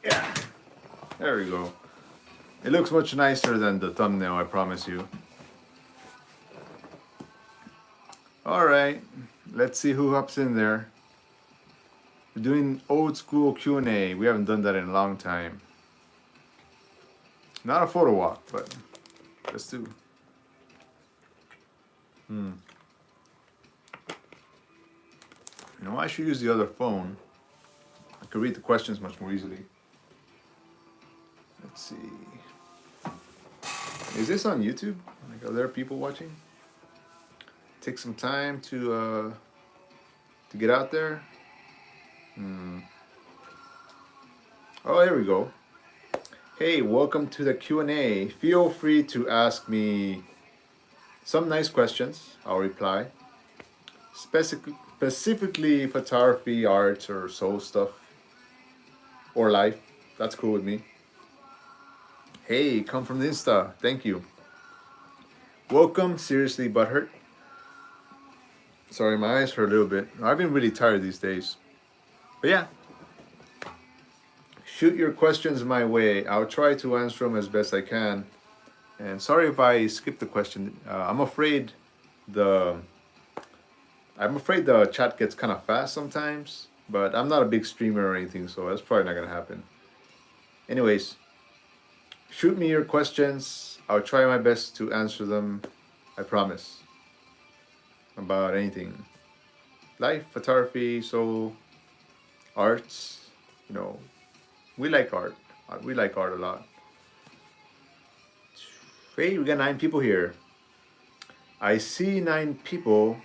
Yeah, there we go. It looks much nicer than the thumbnail, I promise you. All right, let's see who hops in there. We're doing old school Q&A. We haven't done that in a long time. Not a photo walk, but let's do. You know, I should use the other phone. I could read the questions much more easily. Let's see. Is this on YouTube? Like, are there people watching? Take some time to get out there. Oh, here we go. Hey, welcome to the Q&A. Feel free to ask me some nice questions. I'll reply. Specifically photography, art, or soul stuff, or life. That's cool with me. Hey, come from the Insta. Thank you. Welcome, seriously butthurt. Sorry, my eyes hurt a little bit. I've been really tired these days. But yeah, shoot your questions my way. I'll try to answer them as best I can. And sorry if I skipped the question. I'm afraid the chat gets kind of fast sometimes. But I'm not a big streamer or anything, so that's probably not gonna happen. Anyways, shoot me your questions. I'll try my best to answer them. I promise. About anything. Life, photography, soul, arts. You know, we like art. We like art a lot. Hey, we got 9 people here. I see 9 people.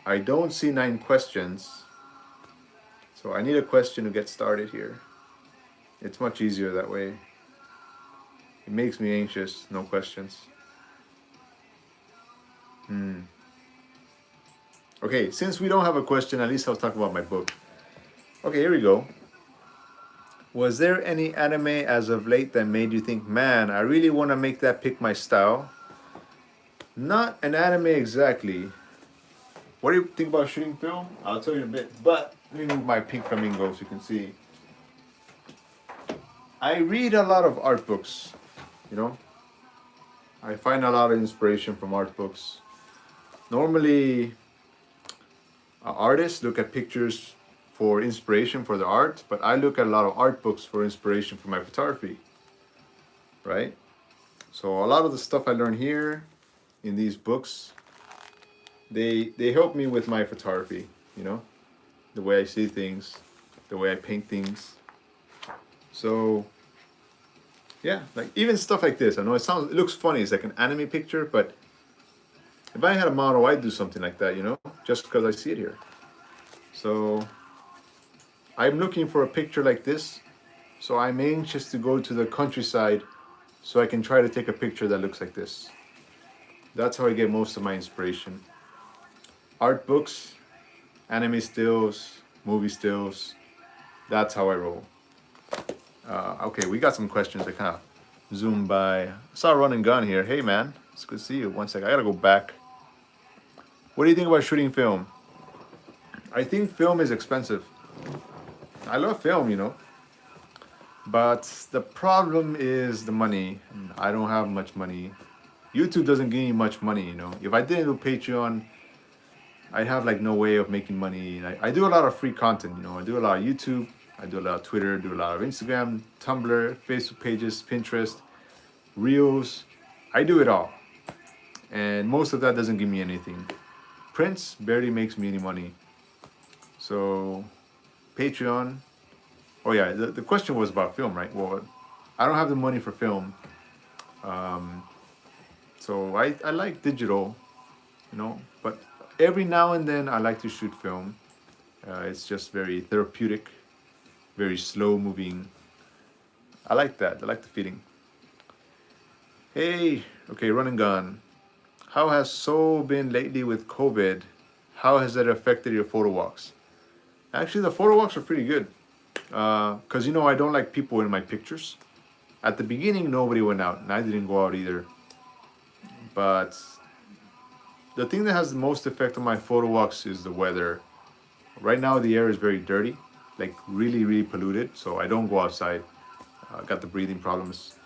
I don't see 9 questions. So I need a question to get started here. It's much easier that way. It makes me anxious, no questions. Okay, since we don't have a question, at least I'll talk about my book. Okay, here we go. Was there any anime as of late that made you think, man, I really want to make that pick my style? Not an anime exactly. What do you think about shooting film? I'll tell you in a bit, but let me move my pink flamingo so you can see. I read a lot of art books, you know? I find a lot of inspiration from art books. Normally, artists look at pictures for inspiration for the art, but I look at a lot of art books for inspiration for my photography, right? So a lot of the stuff I learn here in these books, they help me with my photography, you know, the way I see things, the way I paint things. So yeah, like even stuff like this. I know it looks funny. It's like an anime picture, but if I had a model, I'd do something like that, you know, just because I see it here. So I'm looking for a picture like this. So I'm anxious to go to the countryside so I can try to take a picture that looks like this. That's how I get most of my inspiration. Art books, anime stills, movie stills. That's how I roll. Okay, we got some questions. I kind of zoomed by. I saw Run and Gun here. Hey man, it's good to see you. One sec, I gotta go back. What do you think about shooting film? I think film is expensive. I love film, you know. But the problem is the money. I don't have much money. YouTube doesn't give me much money, you know. If I didn't do Patreon, I have like no way of making money. I do a lot of free content, you know. I do a lot of YouTube, I do a lot of Twitter, do a lot of Instagram, Tumblr, Facebook pages, Pinterest, Reels. I do it all. And most of that doesn't give me anything. Prince barely makes me any money. So, Patreon. Oh yeah, the question was about film, right? Well, I don't have the money for film. So I like digital, you know, but every now and then I like to shoot film. It's just very therapeutic, very slow moving. I like that. I like the feeling. Hey, okay, Run and Gun. How has Seoul been lately with COVID? How has that affected your photo walks? Actually, the photo walks are pretty good. Because, you know, I don't like people in my pictures. At the beginning, nobody went out, and I didn't go out either. But the thing that has the most effect on my photo walks is the weather. Right now, the air is very dirty, like really, really polluted, so I don't go outside. I got the breathing problems.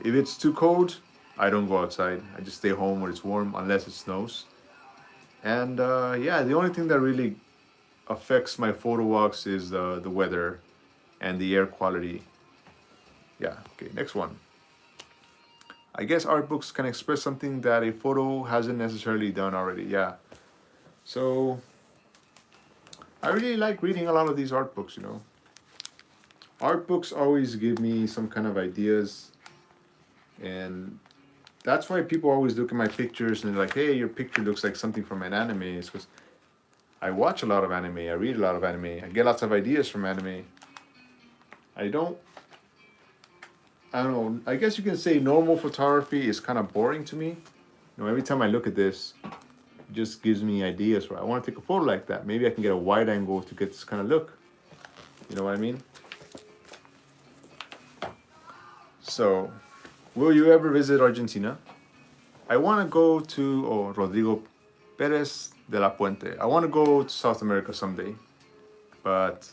If it's too cold, I don't go outside. I just stay home where it's warm unless it snows. And yeah, the only thing that really affects my photo walks is the weather and the air quality. Yeah, okay, next one. I guess art books can express something that a photo hasn't necessarily done already. Yeah. So I really like reading a lot of these art books, you know. Art books always give me some kind of ideas, and that's why people always look at my pictures and they're like, hey, your picture looks like something from an anime. It's because I watch a lot of anime, I read a lot of anime, I get lots of ideas from anime. I don't know, I guess you can say normal photography is kind of boring to me. You know, every time I look at this, it just gives me ideas for I want to take a photo like that. Maybe I can get a wide angle to get this kind of look. You know what I mean? So, will you ever visit Argentina? I want to go to Rodrigo Perez de la Puente. I want to go to South America someday, but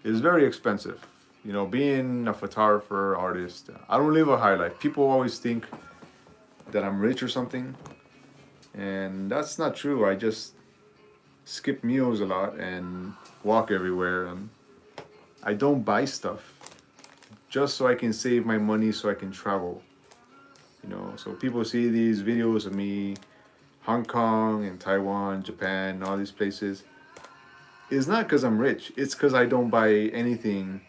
it's very expensive. You know, being a photographer, artist, I don't live a high life. People always think that I'm rich or something, and that's not true. I just skip meals a lot and walk everywhere, and I don't buy stuff just so I can save my money so I can travel. You know, so people see these videos of me, Hong Kong and Taiwan, Japan, all these places. It's not because I'm rich. It's because I don't buy anything.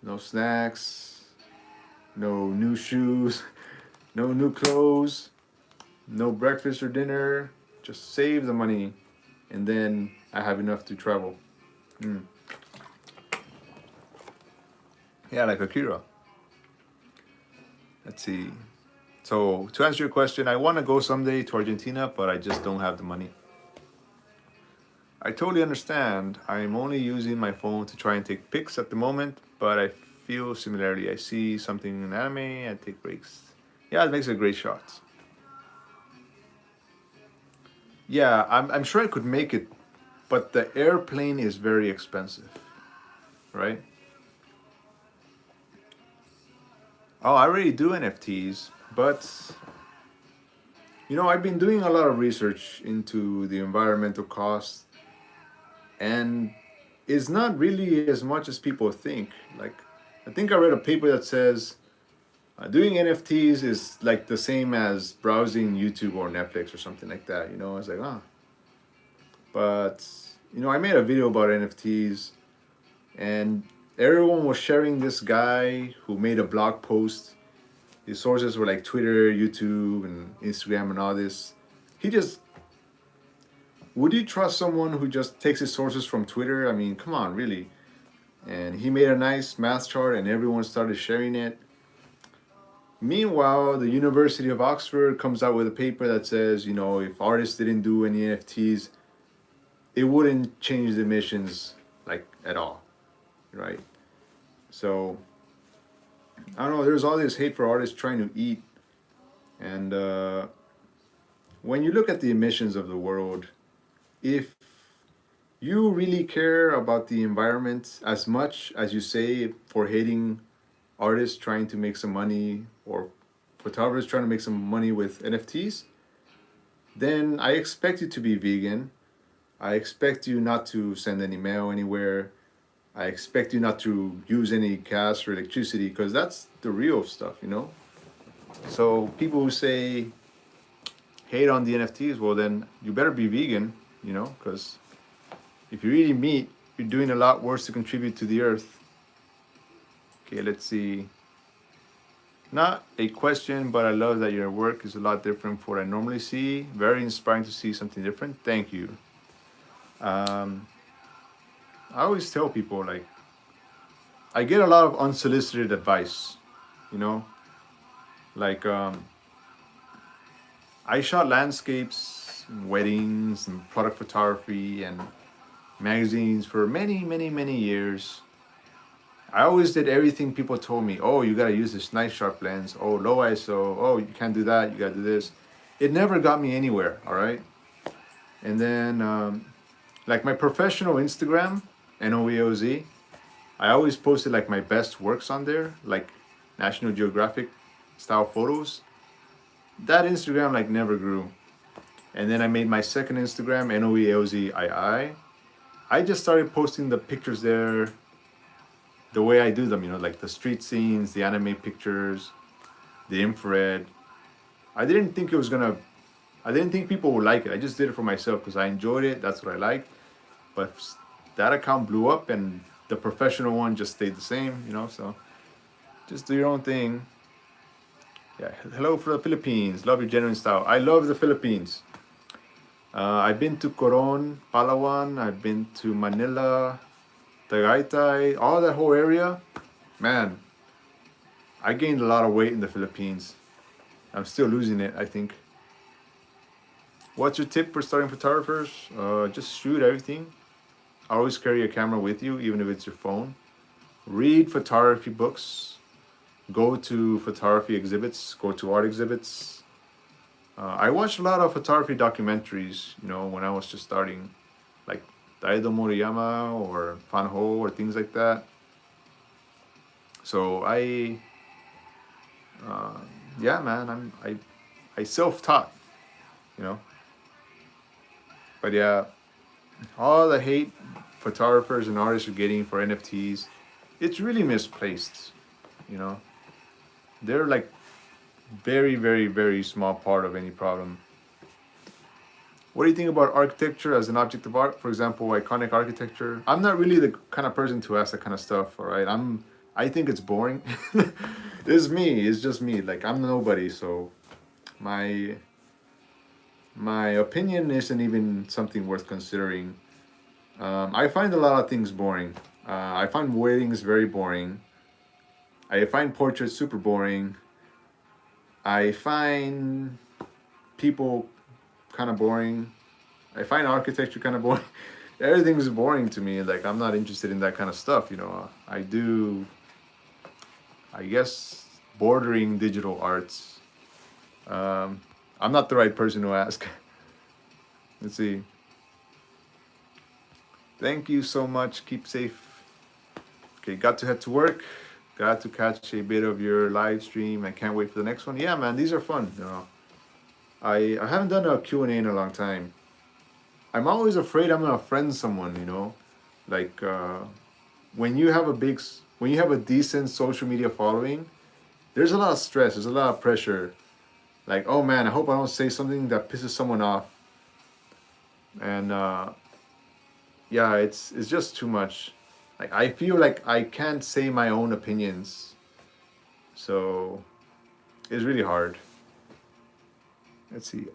No snacks, no new shoes, no new clothes, no breakfast or dinner. Just save the money, and then I have enough to travel. Yeah, like Akira. Let's see. So, to answer your question, I want to go someday to Argentina, but I just don't have the money. I totally understand. I'm only using my phone to try and take pics at the moment, but I feel similarly. I see something in anime, I take breaks. Yeah, it makes a great shot. Yeah, I'm sure I could make it, but the airplane is very expensive, right? Oh, I already do NFTs, but you know, I've been doing a lot of research into the environmental cost, and it's not really as much as people think. Like, I think I read a paper that says doing NFTs is like the same as browsing YouTube or Netflix or something like that. You know, I was like, ah. But, you know, I made a video about NFTs, and everyone was sharing this guy who made a blog post. His sources were like Twitter, YouTube, and Instagram, and all this. He just, would you trust someone who just takes his sources from Twitter? I mean, come on, really. And he made a nice math chart, and everyone started sharing it. Meanwhile, the University of Oxford comes out with a paper that says, you know, if artists didn't do any NFTs, it wouldn't change the emissions like at all, right? So I don't know, there's all this hate for artists trying to eat, and when you look at the emissions of the world, if you really care about the environment as much as you say for hating artists trying to make some money or photographers trying to make some money with NFTs, then I expect you to be vegan. I expect you not to send any mail anywhere. I expect you not to use any gas or electricity, because that's the real stuff, you know? So people who say hate on the NFTs, well then you better be vegan, you know? Because if you're eating meat, you're doing a lot worse to contribute to the earth. Okay, let's see. Not a question, but I love that your work is a lot different from what I normally see. Very inspiring to see something different. Thank you. I always tell people, like, I get a lot of unsolicited advice, you know? Like, I shot landscapes, and weddings, and product photography, and magazines for many, many, many years. I always did everything people told me. Oh, you gotta use this nice sharp lens. Oh, low ISO. Oh, you can't do that. You gotta do this. It never got me anywhere, all right? And then, like my professional Instagram, NOEOZ, I always posted like my best works on there, like National Geographic style photos. That Instagram like never grew. And then I made my second Instagram, NOELZII. I just started posting the pictures there the way I do them, you know, like the street scenes, the anime pictures, the infrared. I didn't think it was gonna, I didn't think people would like it. I just did it for myself because I enjoyed it. That's what I liked. But that account blew up and the professional one just stayed the same, you know, so just do your own thing. Yeah, hello for the Philippines. Love your genuine style. I love the Philippines. I've been to Coron, Palawan. I've been to Manila, Tagaytay, all that whole area. Man, I gained a lot of weight in the Philippines. I'm still losing it, I think. What's your tip for starting photographers? Just shoot everything. Always carry a camera with you, even if it's your phone. Read photography books. Go to photography exhibits. Go to art exhibits. I watched a lot of photography documentaries, you know, when I was just starting, like Daido Moriyama or Fan Ho or things like that. So yeah, man, I self-taught, you know. But yeah, all the hate photographers and artists are getting for NFTs, it's really misplaced, you know. They're like very, very, very small part of any problem. What do you think about architecture as an object of art? For example, iconic architecture. I'm not really the kind of person to ask that kind of stuff, all right? I think it's boring. It's me, it's just me. Like I'm nobody, so my opinion isn't even something worth considering. I find a lot of things boring. I find weddings very boring. I find portraits super boring. I find people kind of boring. I find architecture kind of boring. Everything's boring to me. Like I'm not interested in that kind of stuff, you know. I do, I guess, bordering digital arts. I'm not the right person to ask. Let's see. Thank you so much. Keep safe. Okay, got to head to work. Got to catch a bit of your live stream. I can't wait for the next one. Yeah, man, these are fun. You know, I haven't done a Q&A in a long time. I'm always afraid I'm gonna offend someone. You know, like when you have when you have a decent social media following, there's a lot of stress. There's a lot of pressure. Like, oh man, I hope I don't say something that pisses someone off. And yeah, it's just too much. Like I feel like I can't say my own opinions, so it's really hard. Let's see.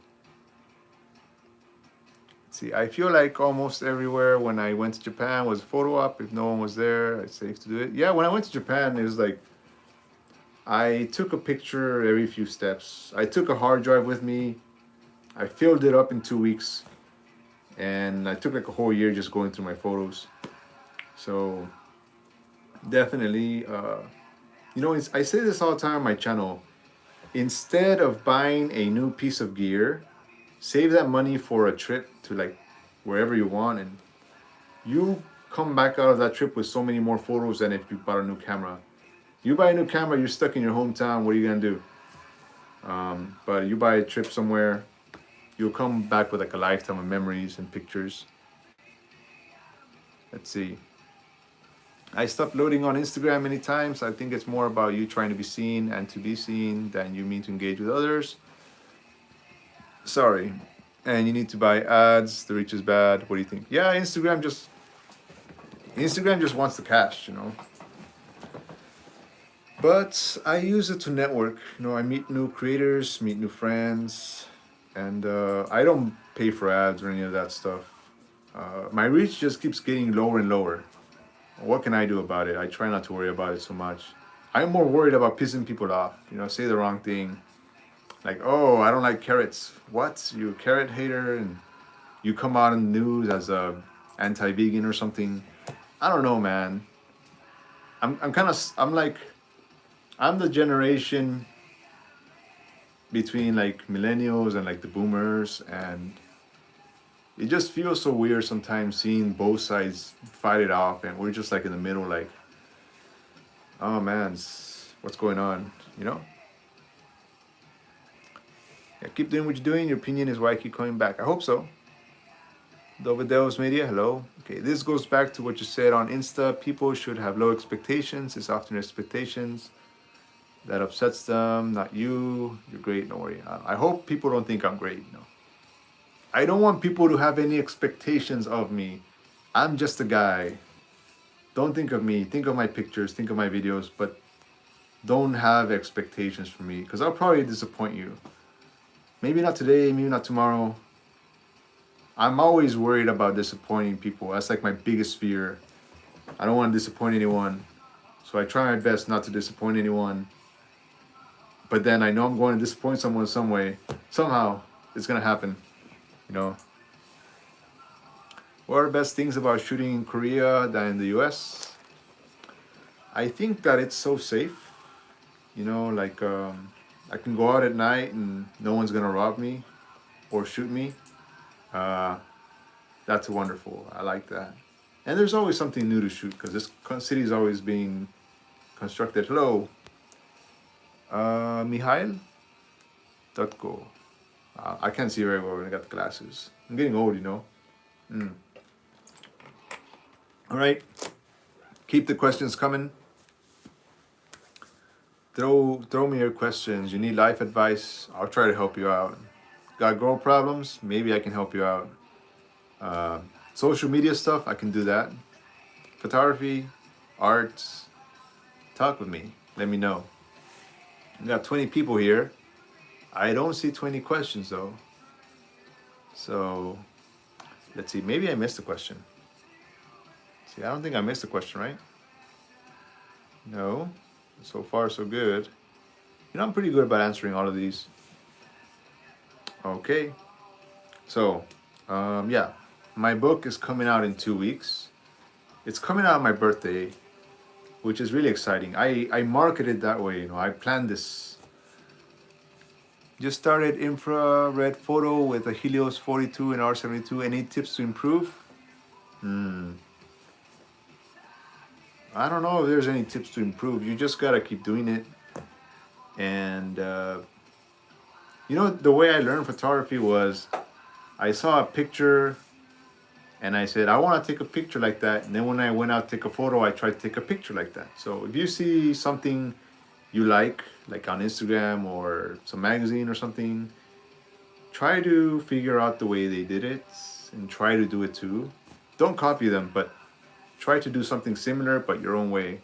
I feel like almost everywhere when I went to Japan was a photo op. If no one was there, it's safe to do it. Yeah, when I went to Japan, it was like I took a picture every few steps. I took a hard drive with me. I filled it up in 2 weeks, and I took like a whole year just going through my photos. So definitely, you know, I say this all the time on my channel. Instead of buying a new piece of gear, save that money for a trip to like wherever you want, and you come back out of that trip with so many more photos than if you bought a new camera. You buy a new camera, you're stuck in your hometown. What are you gonna do? But you buy a trip somewhere, you'll come back with like a lifetime of memories and pictures. Let's see. I stopped loading on Instagram many times. I think it's more about you trying to be seen and to be seen than you mean to engage with others. Sorry. And you need to buy ads. The reach is bad. What do you think? Yeah, Instagram just wants the cash, you know. But I use it to network. You know, I meet new creators, meet new friends, and I don't pay for ads or any of that stuff. My reach just keeps getting lower and lower. What can I do about it? I try not to worry about it so much. I'm more worried about pissing people off. You know, say the wrong thing. Like, oh, I don't like carrots. What? You a carrot hater? And you come out in the news as a anti-vegan or something. I don't know, man. I'm the generation between like millennials and like the boomers, and it just feels so weird sometimes seeing both sides fight it off, and we're just like in the middle, like, Oh man, what's going on? You know? Yeah, keep doing what you're doing. Your opinion is why I keep coming back. I hope so. Dovideos Media, hello. Okay, this goes back to what you said on Insta. People should have low expectations. It's often expectations that upsets them, not you. You're great, don't worry. I hope people don't think I'm great. No, I don't want people to have any expectations of me. I'm just a guy. Don't think of me. Think of my pictures. Think of my videos, but don't have expectations for me because I'll probably disappoint you. Maybe not today, maybe not tomorrow. I'm always worried about disappointing people. That's like my biggest fear. I don't want to disappoint anyone. So I try my best not to disappoint anyone. But then I know I'm going to disappoint someone some way. Somehow it's going to happen. You know. What are the best things about shooting in Korea than in the US? I think that it's so safe. You know, like I can go out at night and no one's going to rob me or shoot me. That's wonderful. I like that. And there's always something new to shoot because this city is always being constructed. Hello, Mihail Dotko. I can't see very well when I got the glasses. I'm getting old, you know. All right. Keep the questions coming. Throw me your questions. You need life advice? I'll try to help you out. Got girl problems? Maybe I can help you out. Social media stuff, I can do that. Photography, arts, talk with me. Let me know. We got 20 people here. I don't see 20 questions though. So let's see. Maybe I missed a question. See, I don't think I missed a question, right? No. So far, so good. You know, I'm pretty good about answering all of these. Okay. So, yeah. My book is coming out in 2 weeks. It's coming out on my birthday, which is really exciting. I marketed that way, you know. I planned this. Just started infrared photo with a Helios 42 and R72. Any tips to improve? I don't know if there's any tips to improve. You just gotta keep doing it. And you know, the way I learned photography was I saw a picture and I said, I want to take a picture like that. And then when I went out to take a photo, I tried to take a picture like that. So if you see something you like on Instagram or some magazine or something, try to figure out the way they did it and try to do it too. Don't copy them, but try to do something similar, but your own way.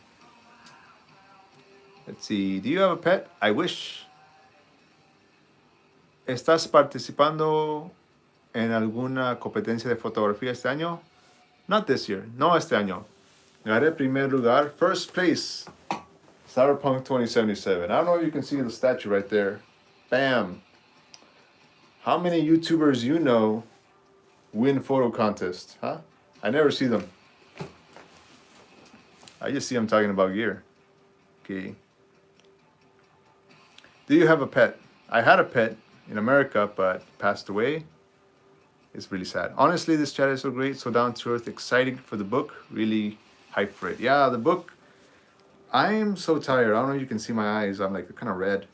Let's see. Do you have a pet? I wish. ¿Estás participando en alguna competencia de fotografía este año? Not this year. No este año. Gané primer lugar. First place. Cyberpunk 2077. I don't know if you can see the statue right there. Bam. How many YouTubers you know win photo contests? Huh? I never see them. I just see them talking about gear. Okay. Do you have a pet? I had a pet in America, but passed away. It's really sad. Honestly, this chat is so great, so down to earth, excited for the book. Really hyped for it. Yeah, the book. I'm so tired. I don't know if you can see my eyes. I'm like kind of red.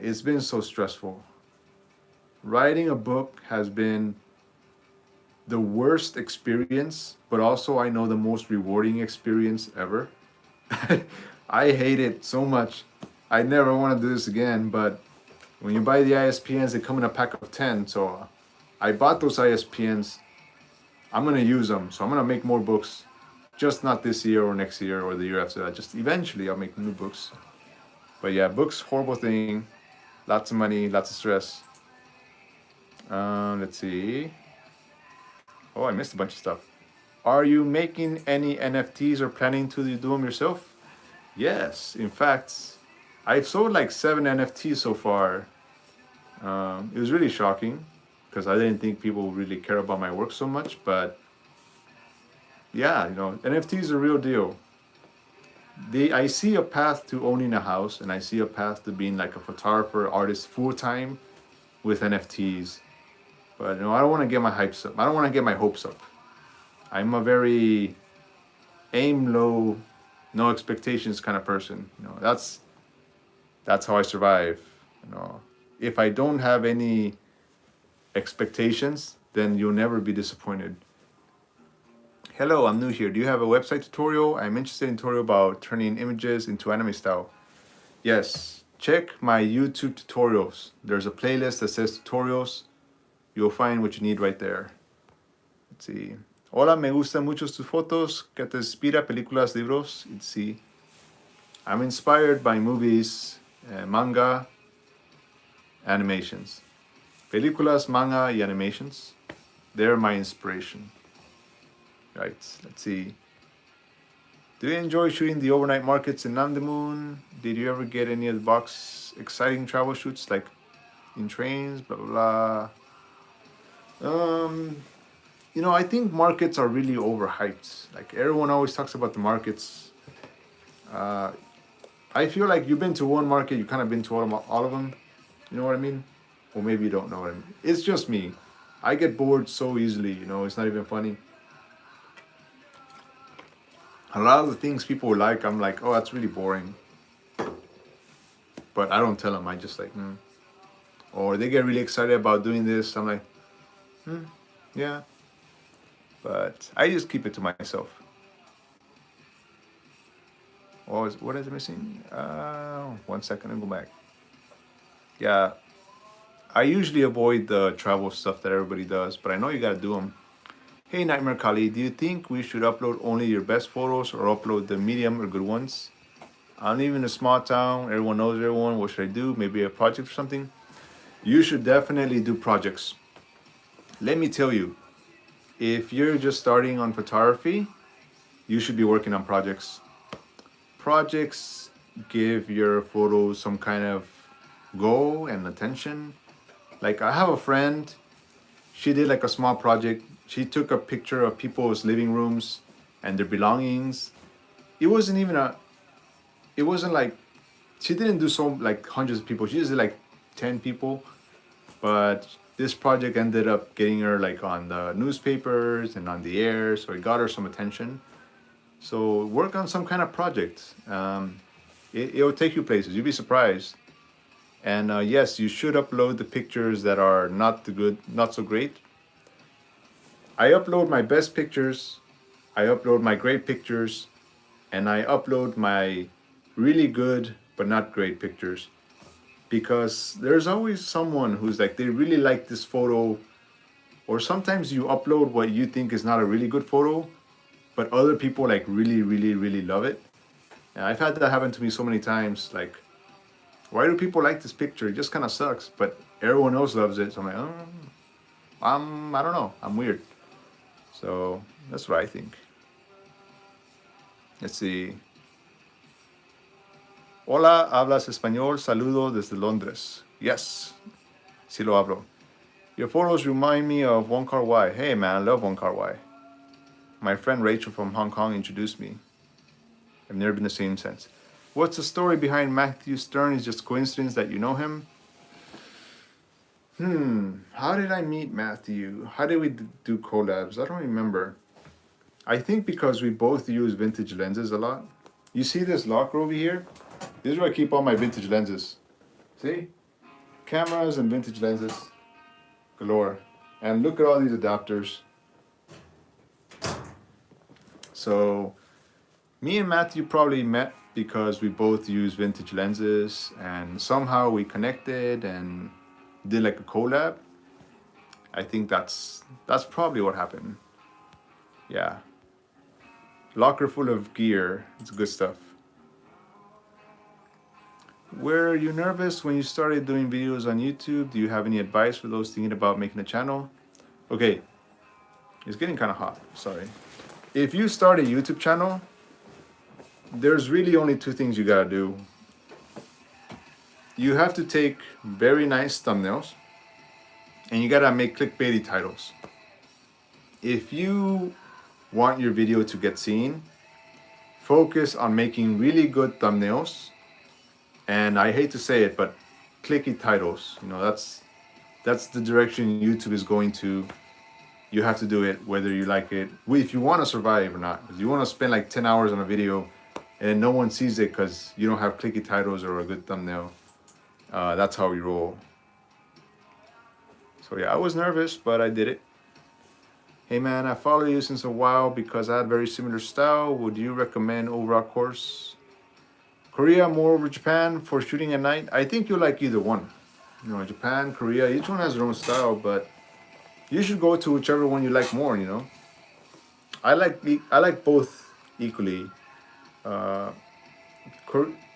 It's been so stressful. Writing a book has been the worst experience, but also I know the most rewarding experience ever. I hate it so much. I never want to do this again, but when you buy the ISPNs, they come in a pack of 10. So I bought those ISPNs. I'm going to use them. So I'm going to make more books. Just not this year or next year or the year after that. Just eventually I'll make new books. But yeah, books, horrible thing. Lots of money, lots of stress. Let's see. Oh, I missed a bunch of stuff. Are you making any NFTs or planning to do them yourself? Yes. In fact, I've sold like 7 NFTs so far. It was really shocking because I didn't think people really care about my work so much. But yeah, you know, NFTs are a real deal. I see a path to owning a house, and I see a path to being like a photographer, artist full time with NFTs. But you know, I don't want to get my hopes up. I don't want to get my hopes up. I'm a very aim low, no expectations kind of person. That's how I survive. If I don't have any expectations, then you'll never be disappointed. Hello, I'm new here. Do you have a website tutorial? I'm interested in tutorial about turning images into anime style. Yes, check my YouTube tutorials. There's a playlist that says tutorials. You'll find what you need right there. Let's see. Hola, me gustan mucho tus fotos. ¿Qué te inspira? Películas, libros. Let's see. I'm inspired by movies, manga, animations. Películas, manga, y animations. They're my inspiration. Right, let's see. Do you enjoy shooting the overnight markets in Namdaemun? Did you ever get any of the box exciting travel shoots like in trains, blah, blah, blah? I think markets are really overhyped. Like everyone always talks about the markets. I feel like you've been to one market, you kind of been to all of them. You know what I mean? Or maybe you don't know what I mean. It's just me. I get bored so easily, it's not even funny. A lot of the things people like, I'm like, oh, that's really boring. But I don't tell them, I just like, Or they get really excited about doing this, I'm like, yeah. But I just keep it to myself. Oh, what is it missing? 1 second and go back. Yeah, I usually avoid the travel stuff that everybody does, but I know you gotta do them. Hey, Nightmare Kali, do you think we should upload only your best photos or upload the medium or good ones? I live in a small town, everyone knows everyone, what should I do? Maybe a project or something? You should definitely do projects. Let me tell you, if you're just starting on photography, you should be working on projects. Projects give your photos some kind of goal and attention. Like I have a friend, she did like a small project. She took a picture of people's living rooms and their belongings. It wasn't like, she didn't do so like hundreds of people. She just did like 10 people. But this project ended up getting her like on the newspapers and on the air. So it got her some attention. So work on some kind of project. It'll take you places. You'll be surprised. And yes, you should upload the pictures that are not so great. I upload my best pictures, I upload my great pictures, and I upload my really good but not great pictures. Because there's always someone who's like, they really like this photo, or sometimes you upload what you think is not a really good photo, but other people like really, really, really love it. And I've had that happen to me so many times, like, why do people like this picture? It just kind of sucks, but everyone else loves it. So I'm like, I don't know, I'm weird. So that's what I think. Let's see. Hola, hablas español? Saludo desde Londres. Yes, sí lo hablo. Your photos remind me of One Car Y. Hey man, I love One Car Y. My friend Rachel from Hong Kong introduced me. I've never been the same since. What's the story behind Matthew Stern? Is just coincidence that you know him? How did I meet Matthew? How did we do collabs? I don't remember. I think because we both use vintage lenses a lot. You see this locker over here? This is where I keep all my vintage lenses. See? Cameras and vintage lenses galore. And look at all these adapters. So me and Matthew probably met because we both use vintage lenses, and somehow we connected and did like a collab. I think that's probably what happened. Yeah. Locker full of gear. It's good stuff. Were you nervous when you started doing videos on YouTube? Do you have any advice for those thinking about making a channel? Okay. It's getting kind of hot. Sorry. If you start a YouTube channel, there's really only two things you gotta do. You have to take very nice thumbnails, and you gotta make clickbaity titles. If you want your video to get seen, focus on making really good thumbnails, and I hate to say it, but clicky titles. That's the direction YouTube is going to. You have to do it whether you like it, if you want to survive or not. If you want to spend like 10 hours on a video, and then no one sees it because you don't have clicky titles or a good thumbnail. That's how we roll. So yeah, I was nervous, but I did it. Hey man, I follow you since a while because I had very similar style. Would you recommend overall course? Korea more over Japan for shooting at night? I think you'll like either one. You know, Japan, Korea, each one has their own style, but you should go to whichever one you like more, you know? I like both equally. Uh,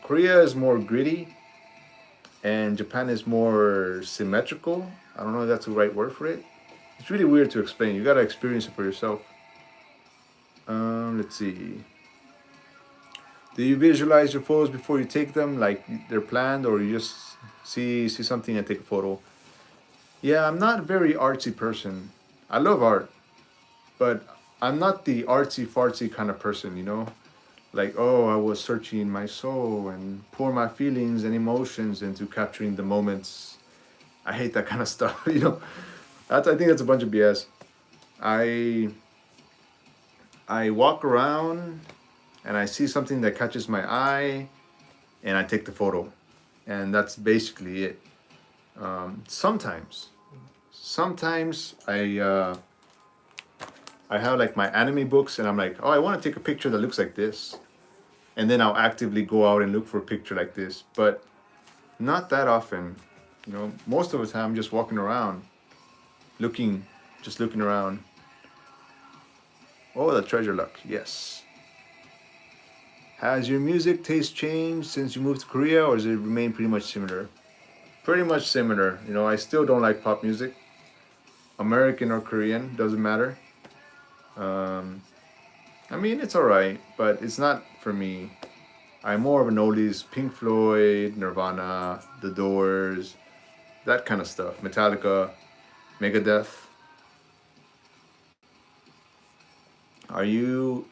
Korea is more gritty, and Japan is more symmetrical. I don't know if that's the right word for it. It's really weird to explain. You gotta experience it for yourself. Let's see. Do you visualize your photos before you take them, like they're planned, or you just see something and take a photo? Yeah, I'm not a very artsy person. I love art, but I'm not the artsy fartsy kind of person, you know? Like, oh, I was searching my soul and pour my feelings and emotions into capturing the moments. I hate that kind of stuff, you know? I think that's a bunch of BS. I walk around and I see something that catches my eye and I take the photo. And that's basically it. Sometimes I have like my anime books and I'm like, oh, I want to take a picture that looks like this. And then I'll actively go out and look for a picture like this. But not that often. You know, most of the time I'm just walking around, just looking around. Oh, the treasure luck, yes. Has your music taste changed since you moved to Korea, or does it remain pretty much similar? Pretty much similar. You know, I still don't like pop music. American or Korean, doesn't matter. I mean, it's alright, but it's not for me. I'm more of an oldies, Pink Floyd, Nirvana, The Doors, that kind of stuff. Metallica, Megadeth. Are you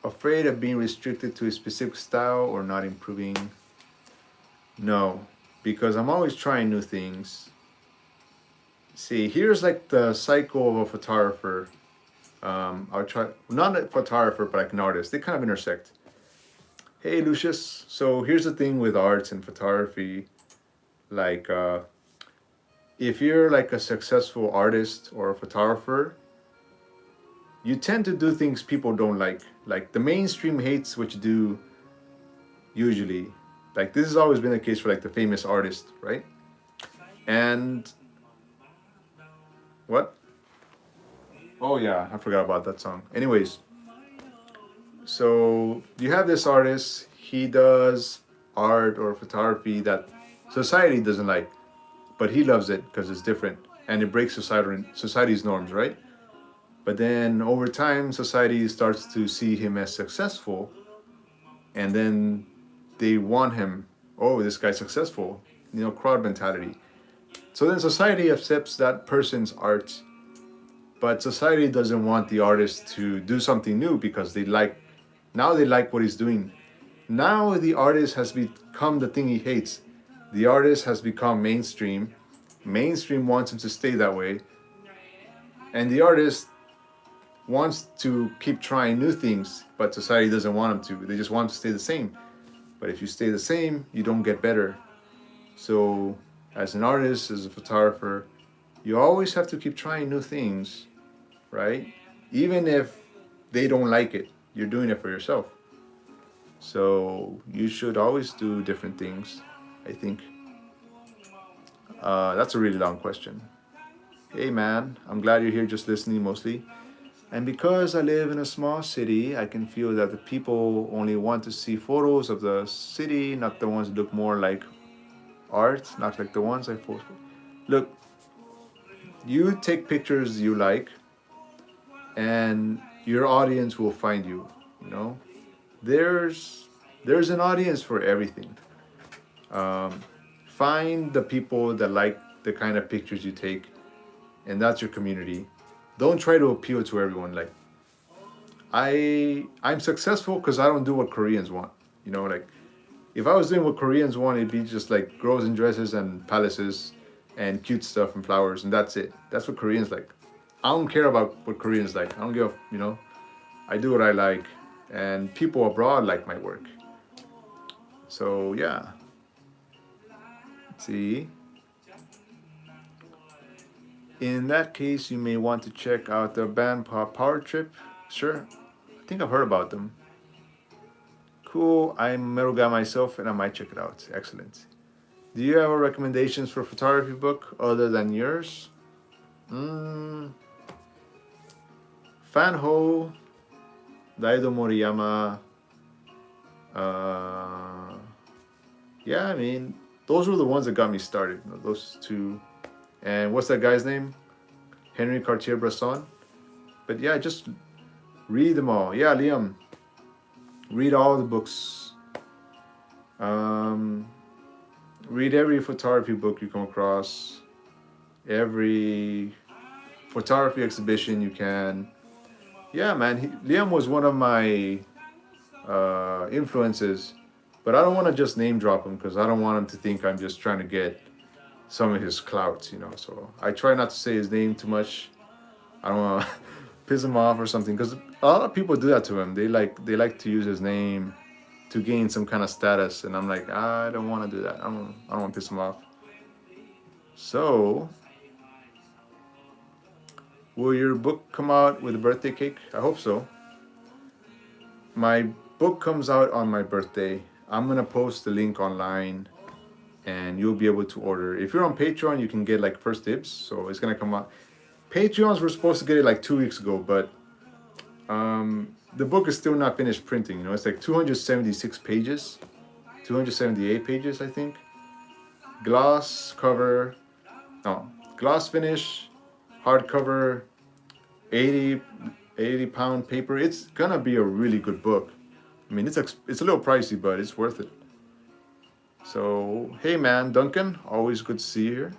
afraid of being restricted to a specific style or not improving? No, because I'm always trying new things. See, here's like the cycle of a photographer. I'll try, not a photographer, but like an artist. They kind of intersect. Hey, Lucius. So here's the thing with arts and photography. Like, if you're like a successful artist or a photographer, you tend to do things people don't like. Like the mainstream hates what you do usually. Like this has always been the case for like the famous artist, right? And what? Oh yeah, I forgot about that song. Anyways, so you have this artist, he does art or photography that society doesn't like, but he loves it because it's different and it breaks society's norms, right? But then over time, society starts to see him as successful, and then they want him. Oh, this guy's successful. You know, crowd mentality. So then society accepts that person's art, but society doesn't want the artist to do something new because they like what he's doing. Now the artist has become the thing he hates. The artist has become mainstream. Mainstream wants him to stay that way. And the artist wants to keep trying new things, but society doesn't want him to. They just want him to stay the same. But if you stay the same, you don't get better. So as an artist, as a photographer, you always have to keep trying new things, right? Even if they don't like it, you're doing it for yourself. So you should always do different things, I think. That's a really long question. Hey man, I'm glad you're here just listening mostly. And because I live in a small city, I can feel that the people only want to see photos of the city, not the ones that look more like art, not like the ones I post. Look, you take pictures you like, and your audience will find you. You know, there's an audience for everything. Find the people that like the kind of pictures you take, and that's your community. Don't try to appeal to everyone. Like, I'm successful because I don't do what Koreans want. You know, like if I was doing what Koreans want, it'd be just like girls in dresses and palaces and cute stuff and flowers, and that's it. That's what Koreans like. I don't care about what Koreans like. I don't give, you know. I do what I like, and people abroad like my work. So yeah. Let's see. In that case, you may want to check out the band Power Trip. Sure, I think I've heard about them. Cool, I'm a metal guy myself and I might check it out. Excellent. Do you have recommendations for photography book other than yours? Fanho, Daido Moriyama. Yeah, I mean, those were the ones that got me started. Those two. And what's that guy's name? Henry Cartier-Bresson. But yeah, just read them all. Yeah, Liam. Read all the books. Read every photography book you come across. Every photography exhibition you can. Yeah, man. Liam was one of my influences. But I don't want to just name drop him because I don't want him to think I'm just trying to get some of his clout, you know. So I try not to say his name too much. I don't want to piss him off or something because a lot of people do that to him. They like to use his name to gain some kind of status, and I'm like, I don't want to do that. I don't want to piss him off. So, will your book come out with a birthday cake? I hope so. My book comes out on my birthday. I'm gonna post the link online and you'll be able to order. If you're on Patreon, you can get like first dibs, so it's gonna come out. Patreons were supposed to get it like 2 weeks ago, but the book is still not finished printing. You know, it's like 276 pages, 278 pages, I think. Gloss cover, no, gloss finish, hardcover, 80 pound paper. It's gonna be a really good book. I mean, it's a little pricey, but it's worth it. So, hey man, Duncan, always good to see you here.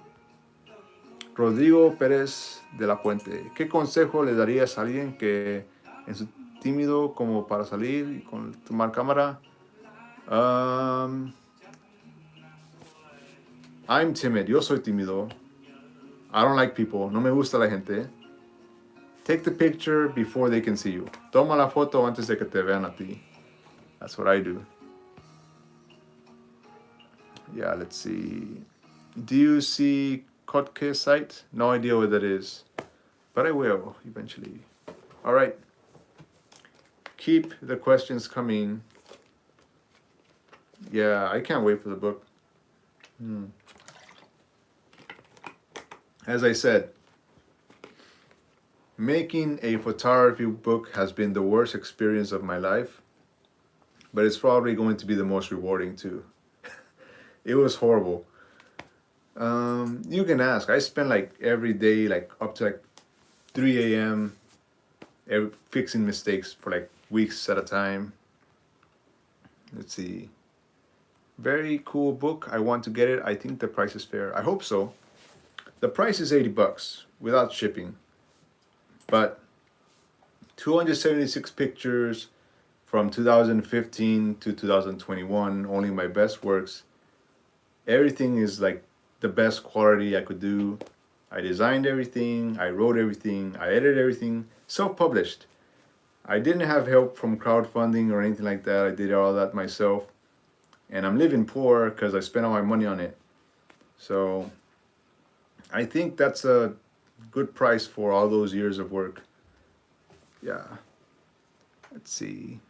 Rodrigo Pérez de la Puente, ¿qué consejo le darías a alguien que es tímido como para salir y con tomar cámara? I'm timid, yo soy tímido. I don't like people, no me gusta la gente. Take the picture before they can see you. Toma la foto antes de que te vean a ti. That's what I do. Yeah, let's see. Do you see Kotke site? No idea what that is, but I will eventually. All right. Keep the questions coming. Yeah, I can't wait for the book. As I said, making a photography book has been the worst experience of my life, but it's probably going to be the most rewarding too. It was horrible. You can ask. I spent like every day, like up to like 3 a.m. Fixing mistakes for like weeks at a time. Let's see. Very cool book. I want to get it. I think the price is fair. I hope so. The price is $80 without shipping. But 276 pictures from 2015 to 2021, only my best works. Everything is like the best quality I could do. I designed everything, I wrote everything, I edited everything, self-published. I didn't have help from crowdfunding or anything like that. I did all that myself. And I'm living poor because I spent all my money on it. So I think that's a good price for all those years of work. Yeah. Let's see.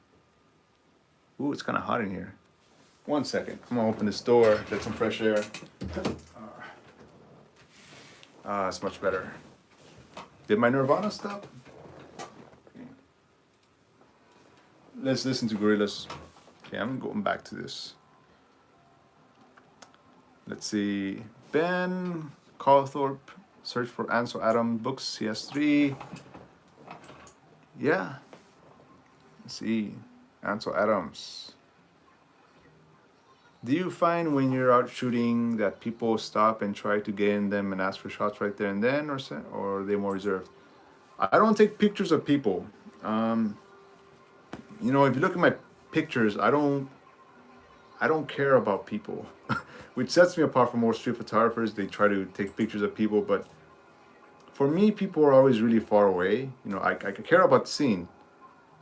Ooh, it's kind of hot in here. 1 second. I'm gonna open this door, get some fresh air. It's much better. Did my Nirvana stop? Okay. Let's listen to Gorillaz. Okay, I'm going back to this. Let's see. Ben Calthorpe, search for Ansel Adams books. He has 3. Yeah. Let's see. Ansel Adams. Do you find when you're out shooting that people stop and try to get in them and ask for shots right there and then, or are they more reserved? I don't take pictures of people. You know, if you look at my pictures, I don't care about people, which sets me apart from most street photographers. They try to take pictures of people, but for me, people are always really far away. You know, I care about the scene.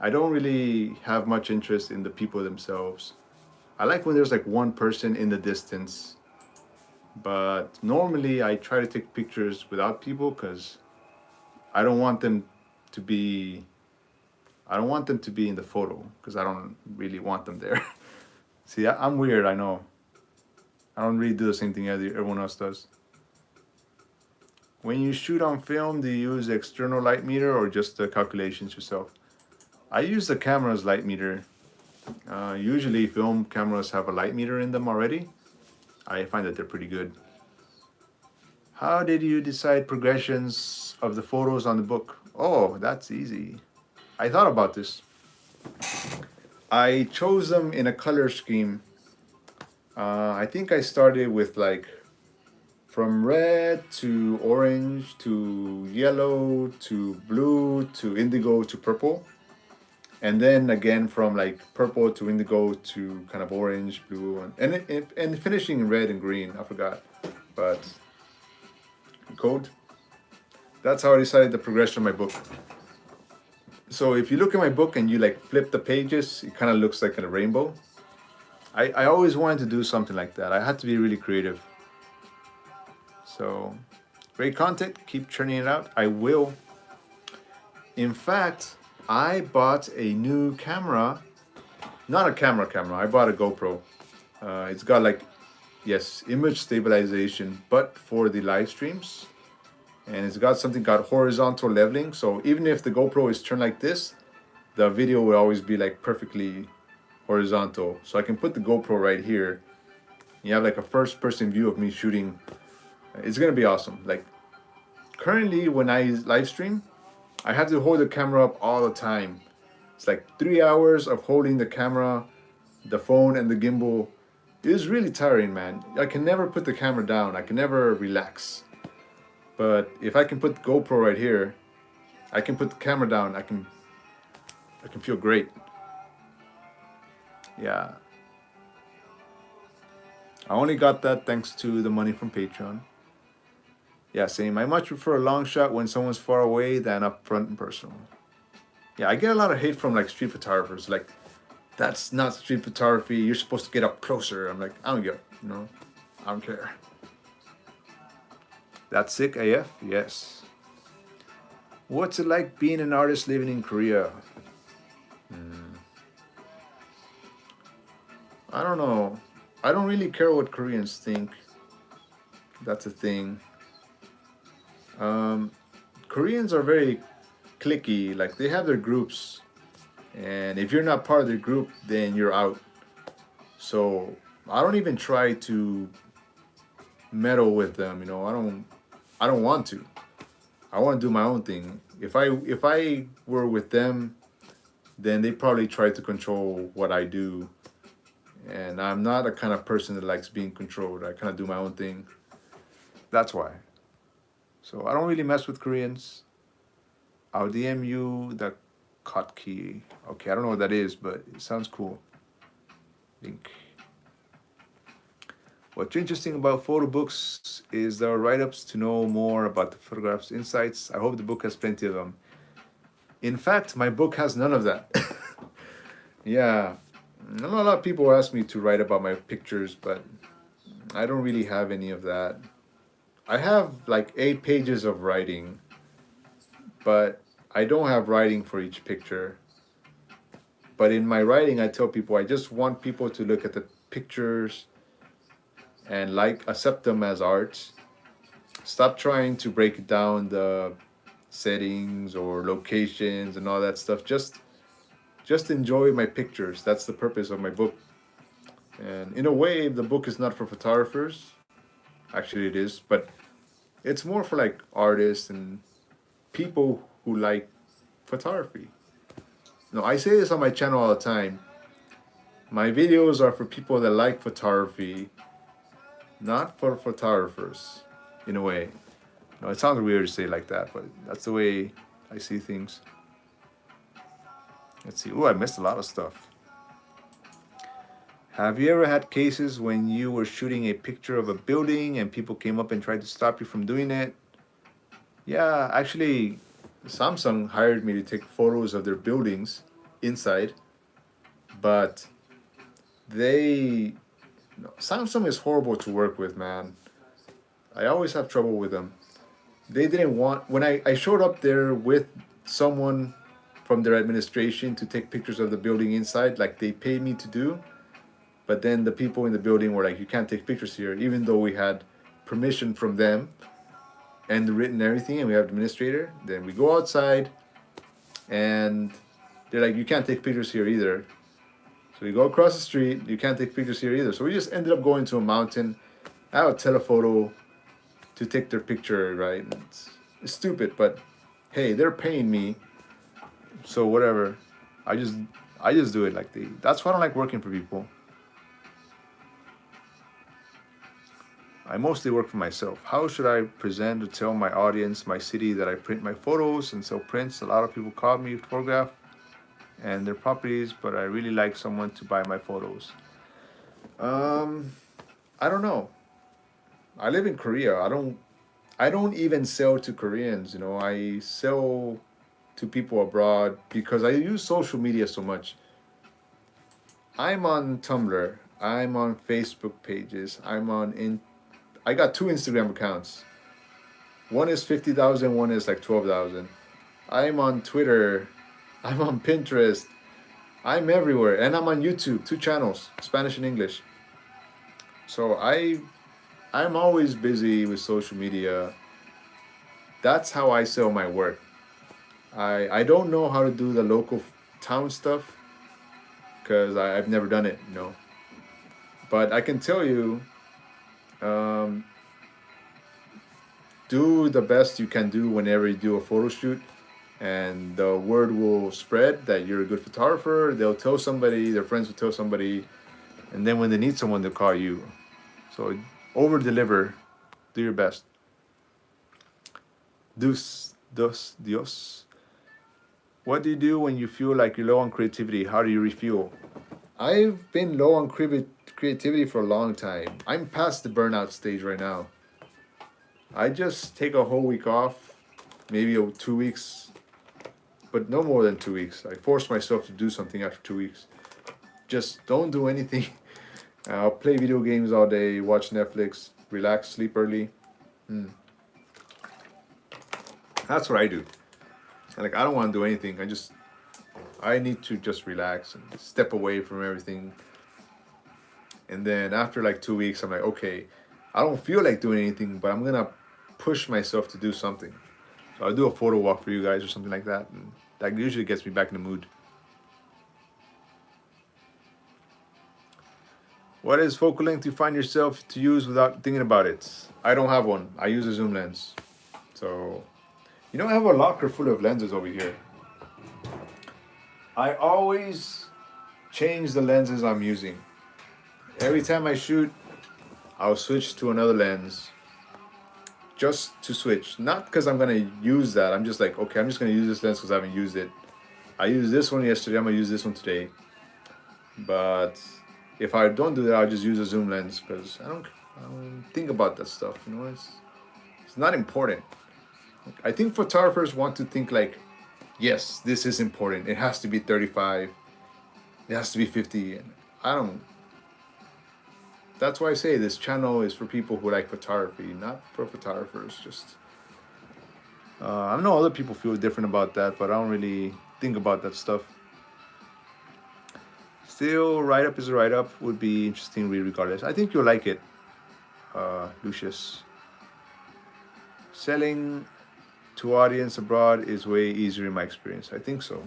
I don't really have much interest in the people themselves. I like when there's like one person in the distance, but normally I try to take pictures without people because I don't want them to be I don't want them to be in the photo because I don't really want them there. See, I'm weird, I know. I don't really do the same thing as everyone else does. When you shoot on film, do you use the external light meter or just the calculations yourself? I use the camera's light meter. Usually film cameras have a light meter in them already. I find that they're pretty good. How did you decide progressions of the photos on the book? Oh, that's easy. I thought about this. I chose them in a color scheme. I think I started with like from red to orange to yellow to blue to indigo to purple. And then again from like purple to indigo to kind of orange, blue, and finishing in red and green. I forgot, but code. That's how I decided the progression of my book. So if you look at my book and you like flip the pages, it kind of looks like a rainbow. I always wanted to do something like that. I had to be really creative. So great content, keep churning it out. I will. In fact, I bought a new camera. Not a camera, I bought a GoPro. It's got like, yes, image stabilization, but for the live streams. And it's got something called horizontal leveling. So even if the GoPro is turned like this, the video will always be like perfectly horizontal. So I can put the GoPro right here. You have like a first person view of me shooting. It's gonna be awesome. Like currently when I live stream, I have to hold the camera up all the time. It's like 3 hours of holding the camera, the phone and the gimbal. It is really tiring, man. I can never put the camera down. I can never relax. But if I can put the GoPro right here, I can put the camera down. I can feel great. Yeah. I only got that thanks to the money from Patreon. Yeah, same. I much prefer a long shot when someone's far away than up front and personal. Yeah, I get a lot of hate from like street photographers. Like, that's not street photography. You're supposed to get up closer. I'm like, I don't get, I don't care. That's sick AF? Yes. What's it like being an artist living in Korea? I don't know. I don't really care what Koreans think. That's a thing. Koreans are very cliquey. Like they have their groups. And if you're not part of their group, then you're out. So I don't even try to meddle with them, I don't want to. I want to do my own thing. If I were with them, then they probably try to control what I do. And I'm not a kind of person that likes being controlled. I kind of do my own thing. That's why. So I don't really mess with Koreans. I'll DM you the hotkey. Okay, I don't know what that is, but it sounds cool. Link. What's interesting about photo books is there are write-ups to know more about the photograph's insights. I hope the book has plenty of them. In fact, my book has none of that. Yeah. I know a lot of people ask me to write about my pictures, but I don't really have any of that. I have like 8 pages of writing, but I don't have writing for each picture. But in my writing, I tell people I just want people to look at the pictures and accept them as art. Stop trying to break down the settings or locations and all that stuff. Just enjoy my pictures. That's the purpose of my book. And in a way, the book is not for photographers. Actually, it is, but it's more for like artists and people who like photography. No, I say this on my channel all the time. My videos are for people that like photography, not for photographers, in a way. No, it sounds weird to say it like that, but that's the way I see things. Let's see. Oh, I missed a lot of stuff. Have you ever had cases when you were shooting a picture of a building and people came up and tried to stop you from doing it? Yeah, actually, Samsung hired me to take photos of their buildings. inside, but they Samsung is horrible to work with, man. I always have trouble with them. They didn't want when I showed up there with someone from their administration to take pictures of the building inside, like they paid me to do. But then the people in the building were like, "You can't take pictures here," even though we had permission from them and the written everything, and we have the administrator. Then we go outside, and they're like, "You can't take pictures here either." So we go across the street. You can't take pictures here either. So we just ended up going to a mountain. I have a telephoto to take their picture, right? And it's stupid, but hey, they're paying me, so whatever. I just I just do it like they. That's why I don't like working for people. I mostly work for myself. How should I present or tell my audience, my city, that I print my photos and sell prints? A lot of people call me photograph and their properties, but I really like someone to buy my photos. Um, I don't know. I live in Korea. I don't even sell to Koreans, you know. I sell to people abroad because I use social media so much. I'm on Tumblr. I'm on Facebook pages. I got two Instagram accounts. One is 50,000, one is like 12,000. I'm on Twitter. I'm on Pinterest. I'm everywhere, and I'm on YouTube, two channels, Spanish and English. So I'm always busy with social media. That's how I sell my work. I don't know how to do the local town stuff because I've never done it, you know. But I can tell you, um, do the best you can do whenever you do a photo shoot, and the word will spread that you're a good photographer. They'll tell somebody, their friends will tell somebody, and then when they need someone, they'll call you. So over deliver, do your best. Dos, Dios. What do you do when you feel like you're low on creativity? How do you refuel? I've been low on creativity for a long time. I'm past the burnout stage right now. I just take a whole week off, maybe 2 weeks, but no more than 2 weeks. I force myself to do something after 2 weeks. Just don't do anything. I'll play video games all day, watch Netflix, relax, sleep early. That's what I do. Like, I don't want to do anything. I need to just relax and step away from everything. And then after like 2 weeks, I'm like, okay, I don't feel like doing anything, but I'm gonna push myself to do something. So I'll do a photo walk for you guys or something like that. And that usually gets me back in the mood. What is focal length you find yourself to use without thinking about it? I don't have one. I use a zoom lens. So, I have a locker full of lenses over here. I always change the lenses I'm using. Every time I shoot, I'll switch to another lens just to switch. Not because I'm going to use that. I'm just like, okay, I'm just going to use this lens because I haven't used it. I used this one yesterday. I'm going to use this one today. But if I don't do that, I'll just use a zoom lens because I don't think about that stuff. It's not important. I think photographers want to think like, yes, this is important. It has to be 35. It has to be 50. And I don't. That's why I say this channel is for people who like photography, not for photographers. I know other people feel different about that, but I don't really think about that stuff. Still, write up is a write up. Would be interesting read regardless. I think you'll like it, Lucius. Selling to audience abroad is way easier in my experience. I think so.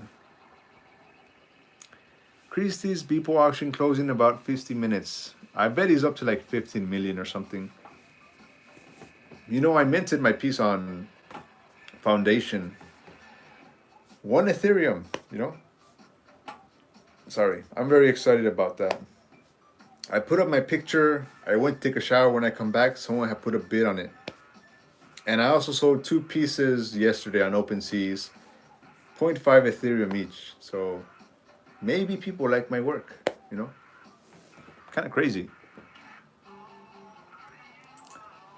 Christie's Beeple auction closing in about 50 minutes. I bet he's up to like 15 million or something. I minted my piece on Foundation. 1 Ethereum, Sorry, I'm very excited about that. I put up my picture. I went to take a shower. When I come back, someone had put a bid on it. And I also sold 2 pieces yesterday on OpenSeas, 0.5 Ethereum each. So maybe people like my work, Kind of crazy.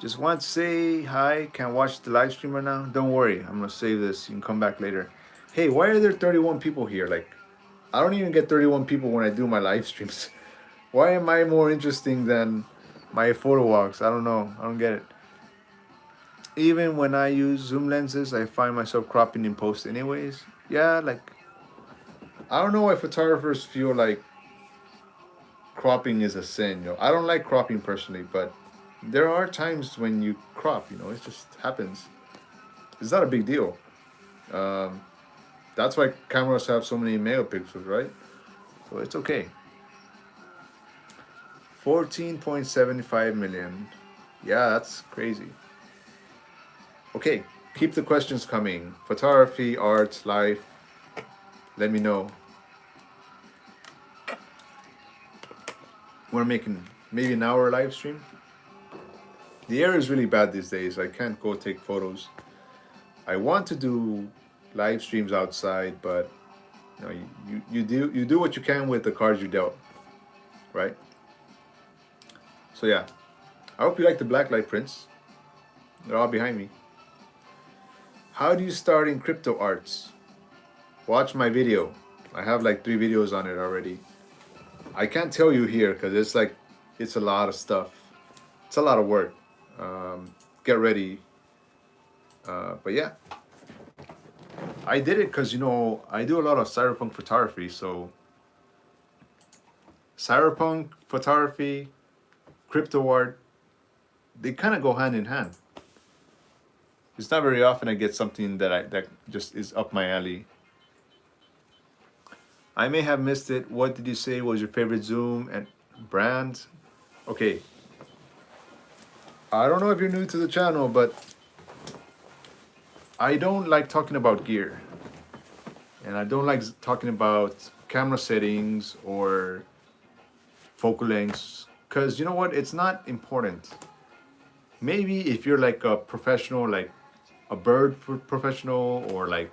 Just want to say hi. Can't watch the live stream right now. Don't worry. I'm going to save this. You can come back later. Hey, why are there 31 people here? Like, I don't even get 31 people when I do my live streams. Why am I more interesting than my photo walks? I don't know. I don't get it. Even when I use zoom lenses, I find myself cropping in post anyways. Yeah, like, I don't know why photographers feel like cropping is a sin. I don't like cropping personally, but there are times when you crop. It just happens. It's not a big deal. Um, that's why cameras have so many megapixels, right? So it's okay. 14.75 million. Yeah, that's crazy. Okay, keep the questions coming. Photography, art, life. Let me know. We're making maybe an hour live stream. The air is really bad these days. I can't go take photos. I want to do live streams outside, but you do what you can with the cards you dealt, right? So yeah, I hope you like the blacklight prints. They're all behind me. How do you start in crypto arts? Watch my video. I have like 3 videos on it already. I can't tell you here because it's a lot of stuff. It's a lot of work. Get ready. But yeah, I did it because I do a lot of cyberpunk photography. So cyberpunk photography, crypto art, they kind of go hand in hand. It's not very often I get something that just is up my alley. I may have missed it. What did you say was your favorite Zoom and brand? Okay. I don't know if you're new to the channel, but I don't like talking about gear. And I don't like talking about camera settings or focal lengths. Because you know what? It's not important. Maybe if you're like a professional, like a bird professional or like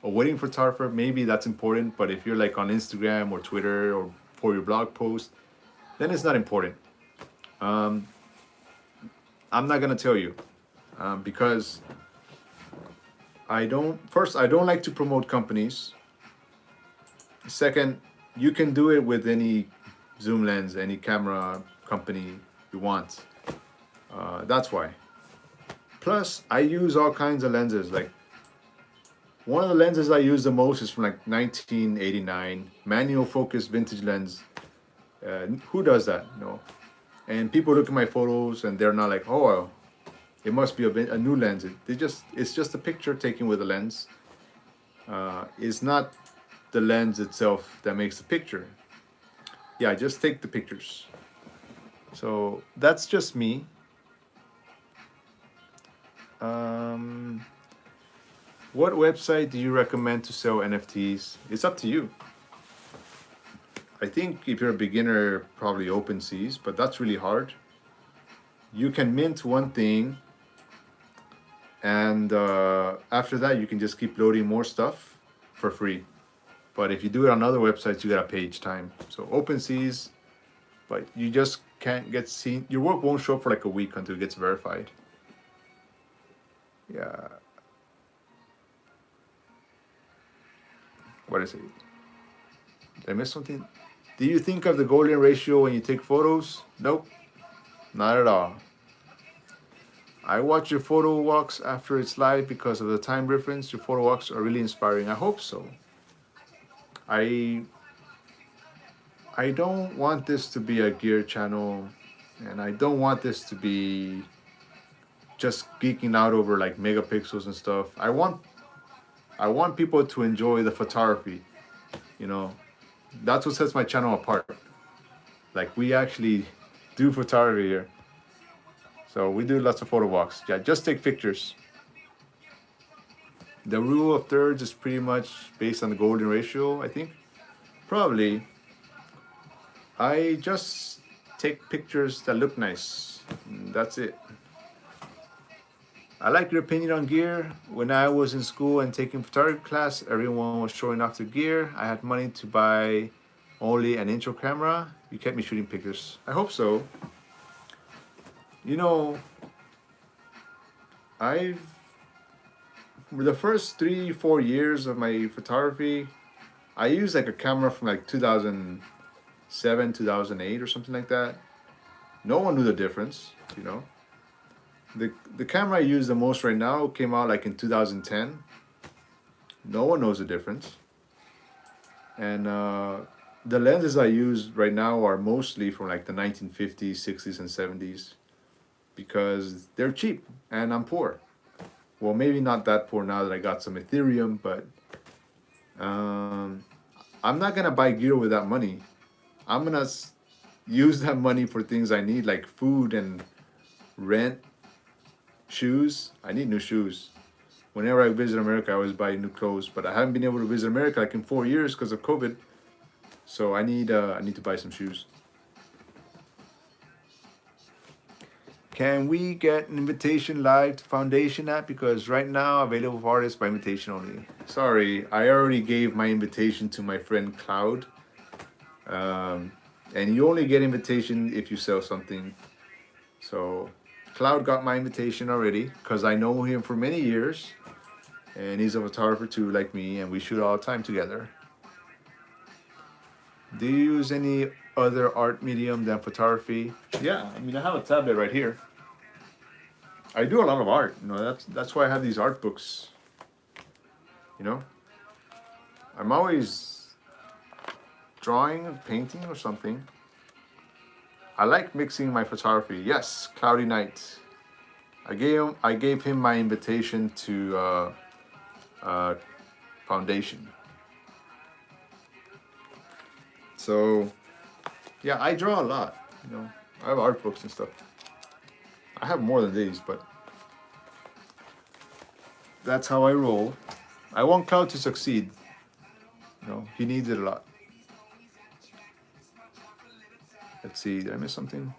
a wedding photographer, maybe that's important. But if you're like on Instagram or Twitter or for your blog post, then it's not important. I'm not gonna tell you because I don't like to promote companies. Second, you can do it with any zoom lens, any camera company you want. That's why. Plus, I use all kinds of lenses. Like, one of the lenses I use the most is from like 1989, manual focus vintage lens. Who does that? And people look at my photos and they're not like, oh, it must be a new lens. It's just a picture taken with a lens. It's not the lens itself that makes the picture. Yeah, just take the pictures. So that's just me. What website do you recommend to sell NFTs? It's up to you. I think if you're a beginner, probably OpenSeas, but that's really hard. You can mint one thing, and after that, you can just keep loading more stuff for free. But if you do it on other websites, you gotta pay each time. So OpenSeas, but you just can't get seen. Your work won't show up for like a week until it gets verified. Yeah. What is it? Did I miss something? Do you think of the golden ratio when you take photos? Nope, not at all. I watch your photo walks after it's live because of the time difference. Your photo walks are really inspiring. I hope so. I don't want this to be a gear channel, and I don't want this to be just geeking out over like megapixels and stuff. I want people to enjoy the photography. That's what sets my channel apart. Like, we actually do photography here. So we do lots of photo walks. Yeah, just take pictures. The rule of thirds is pretty much based on the golden ratio, I think. Probably. I just take pictures that look nice. That's it. I like your opinion on gear. When I was in school and taking photography class, everyone was showing off their gear. I had money to buy only an intro camera. You kept me shooting pictures. I hope so. The first 3-4 years of my photography, I used like a camera from like 2007, 2008 or something like that. No one knew the difference, you know. The camera I use the most right now came out like in 2010. No one knows the difference. And the lenses I use right now are mostly from like the 1950s, 60s, and 70s because they're cheap and I'm poor. Well, maybe not that poor now that I got some Ethereum, but um, I'm not gonna buy gear with that money. I'm gonna use that money for things I need, like food and rent, shoes. I need new shoes. Whenever I visit America, I always buy new clothes, but I haven't been able to visit America like in 4 years because of COVID. So I need to buy some shoes. Can we get an invitation live to Foundation app? Because right now available for artists by invitation only. Sorry, I already gave my invitation to my friend Cloud. And you only get invitation if you sell something. So Cloud got my invitation already because I know him for many years. And he's a photographer too, like me, and we shoot all the time together. Do you use any other art medium than photography? Yeah, I mean I have a tablet right here. I do a lot of art, you know, that's why I have these art books. You know? I'm always drawing and painting or something. I like mixing my photography. Yes, Cloudy Night. I gave him my invitation to Foundation. So yeah, I draw a lot. You know, I have art books and stuff. I have more than these, but that's how I roll. I want Cloud to succeed. You know, he needs it a lot. Let's see, did I miss something?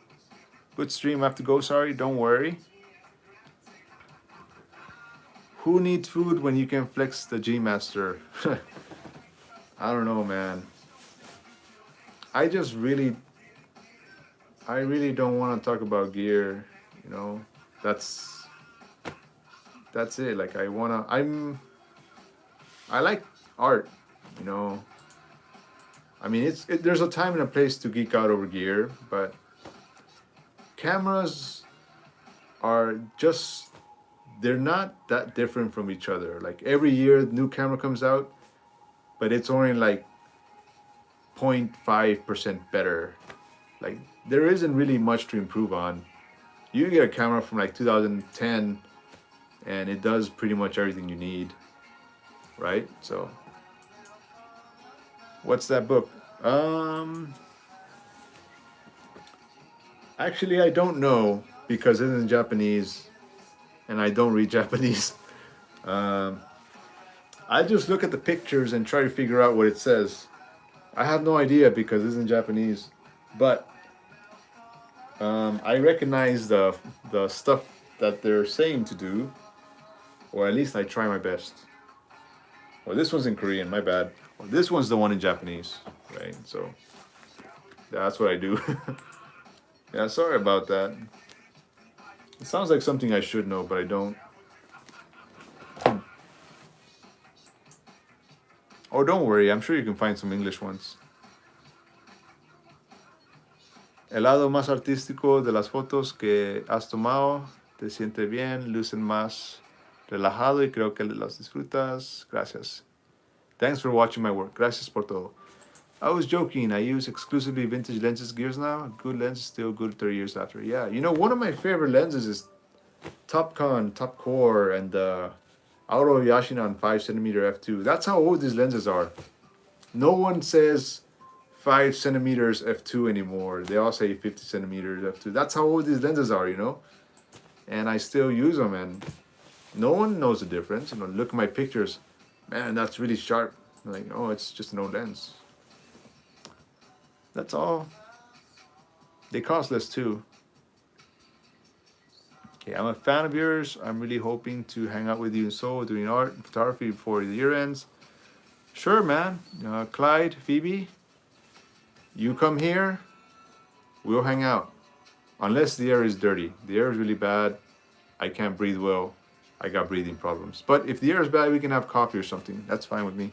Good stream, I have to go, sorry, don't worry. Who needs food when you can flex the G Master? I don't know, man. I really don't want to talk about gear, you know. That's it. Like I like art, you know. I mean, there's a time and a place to geek out over gear, but cameras are just, they're not that different from each other. Like every year, new camera comes out, but it's only like 0.5% better. Like there isn't really much to improve on. You get a camera from like 2010 and it does pretty much everything you need, right? So what's that book? Actually I don't know because it's in Japanese and I don't read Japanese. I just look at the pictures and try to figure out what it says. I have no idea because it's in Japanese, but I recognize the stuff that they're saying to do, or at least I try my best. Well, this one's in Korean, my bad. Well, this one's the one in Japanese, right? So that's what I do. Yeah, sorry about that. It sounds like something I should know, but I don't. Oh, don't worry, I'm sure you can find some English ones. El lado más artístico de las fotos que has tomado te siente bien, lucen más relajado y creo que las disfrutas. Gracias. Thanks for watching my work. Gracias por todo. I was joking. I use exclusively vintage lenses gears now. Good lens, still good 30 years after. Yeah, you know, one of my favorite lenses is Topcon, Topcore, and Auro Yashinon 5cm f2. That's how old these lenses are. No one says 5cm f2 anymore. They all say 50cm f2. That's how old these lenses are, you know. And I still use them, and no one knows the difference. You know, look at my pictures. Man, that's really sharp. I'm like, oh, it's just an old lens. That's all. They cost less too. Okay, I'm a fan of yours. I'm really hoping to hang out with you in Seoul doing art and photography before the year ends. Sure, man. Clyde, Phoebe, you come here, we'll hang out. Unless the air is dirty. The air is really bad. I can't breathe well. I got breathing problems. But if the air is bad, we can have coffee or something. That's fine with me.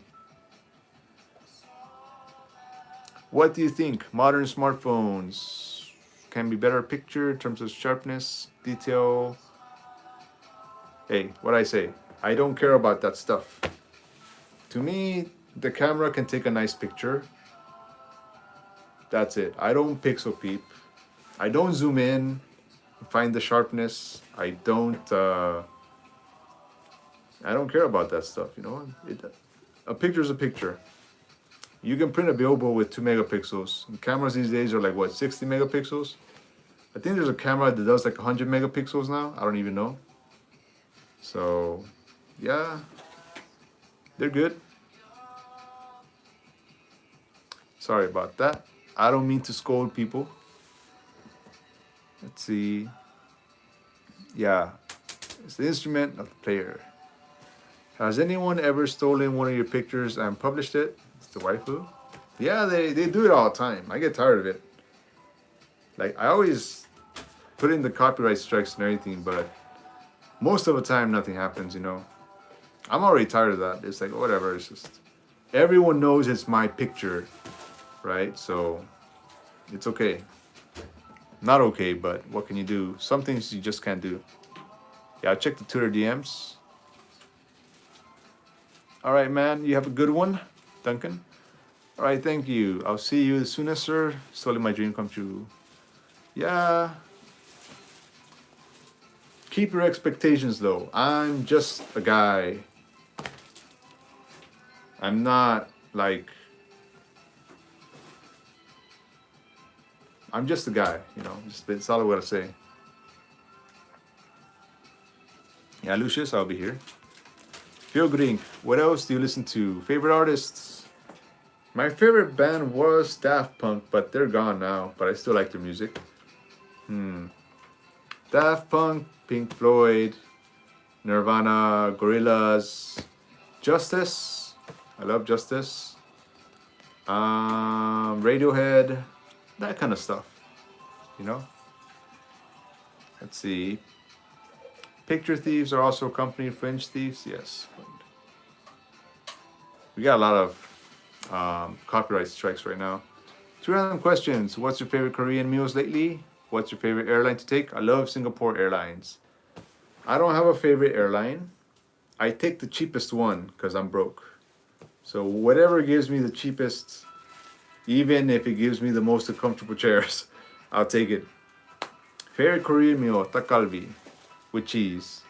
What do you think? Modern smartphones can be better picture in terms of sharpness, detail. Hey, what I say? I don't care about that stuff. To me, the camera can take a nice picture. That's it. I don't pixel peep. I don't zoom in, find the sharpness. I don't care about that stuff, you know? A picture is a picture. You can print a billboard with 2 megapixels. And cameras these days are like, what, 60 megapixels? I think there's a camera that does like 100 megapixels now. I don't even know. So, yeah, they're good. Sorry about that. I don't mean to scold people. Let's see. Yeah, it's the instrument, not the player. Has anyone ever stolen one of your pictures and published it? It's the waifu. Yeah, they do it all the time. I get tired of it. Like, I always put in the copyright strikes and everything, but most of the time nothing happens, you know. I'm already tired of that. It's like, whatever, it's just... Everyone knows it's my picture, right? So, it's okay. Not okay, but what can you do? Some things you just can't do. Yeah, I'll check the Twitter DMs. All right, man. You have a good one, Duncan. All right, thank you. I'll see you as soon as, sir. Slowly my dream come true. Yeah. Keep your expectations, though. I'm just a guy. I'm not like... I'm just a guy, you know. That's all I gotta say. Yeah, Lucius, I'll be here. Feel good Inc. What else do you listen to? Favorite artists? My favorite band was Daft Punk, but they're gone now. But I still like their music. Daft Punk, Pink Floyd, Nirvana, Gorillaz, Justice. I love Justice. Radiohead, that kind of stuff. You know? Let's see. Picture thieves are also company French thieves. Yes. We got a lot of copyright strikes right now. 2 random questions. What's your favorite Korean meals lately? What's your favorite airline to take? I love Singapore Airlines. I don't have a favorite airline. I take the cheapest one because I'm broke. So whatever gives me the cheapest, even if it gives me the most comfortable chairs, I'll take it. Favorite Korean meal, takgalbi with cheese.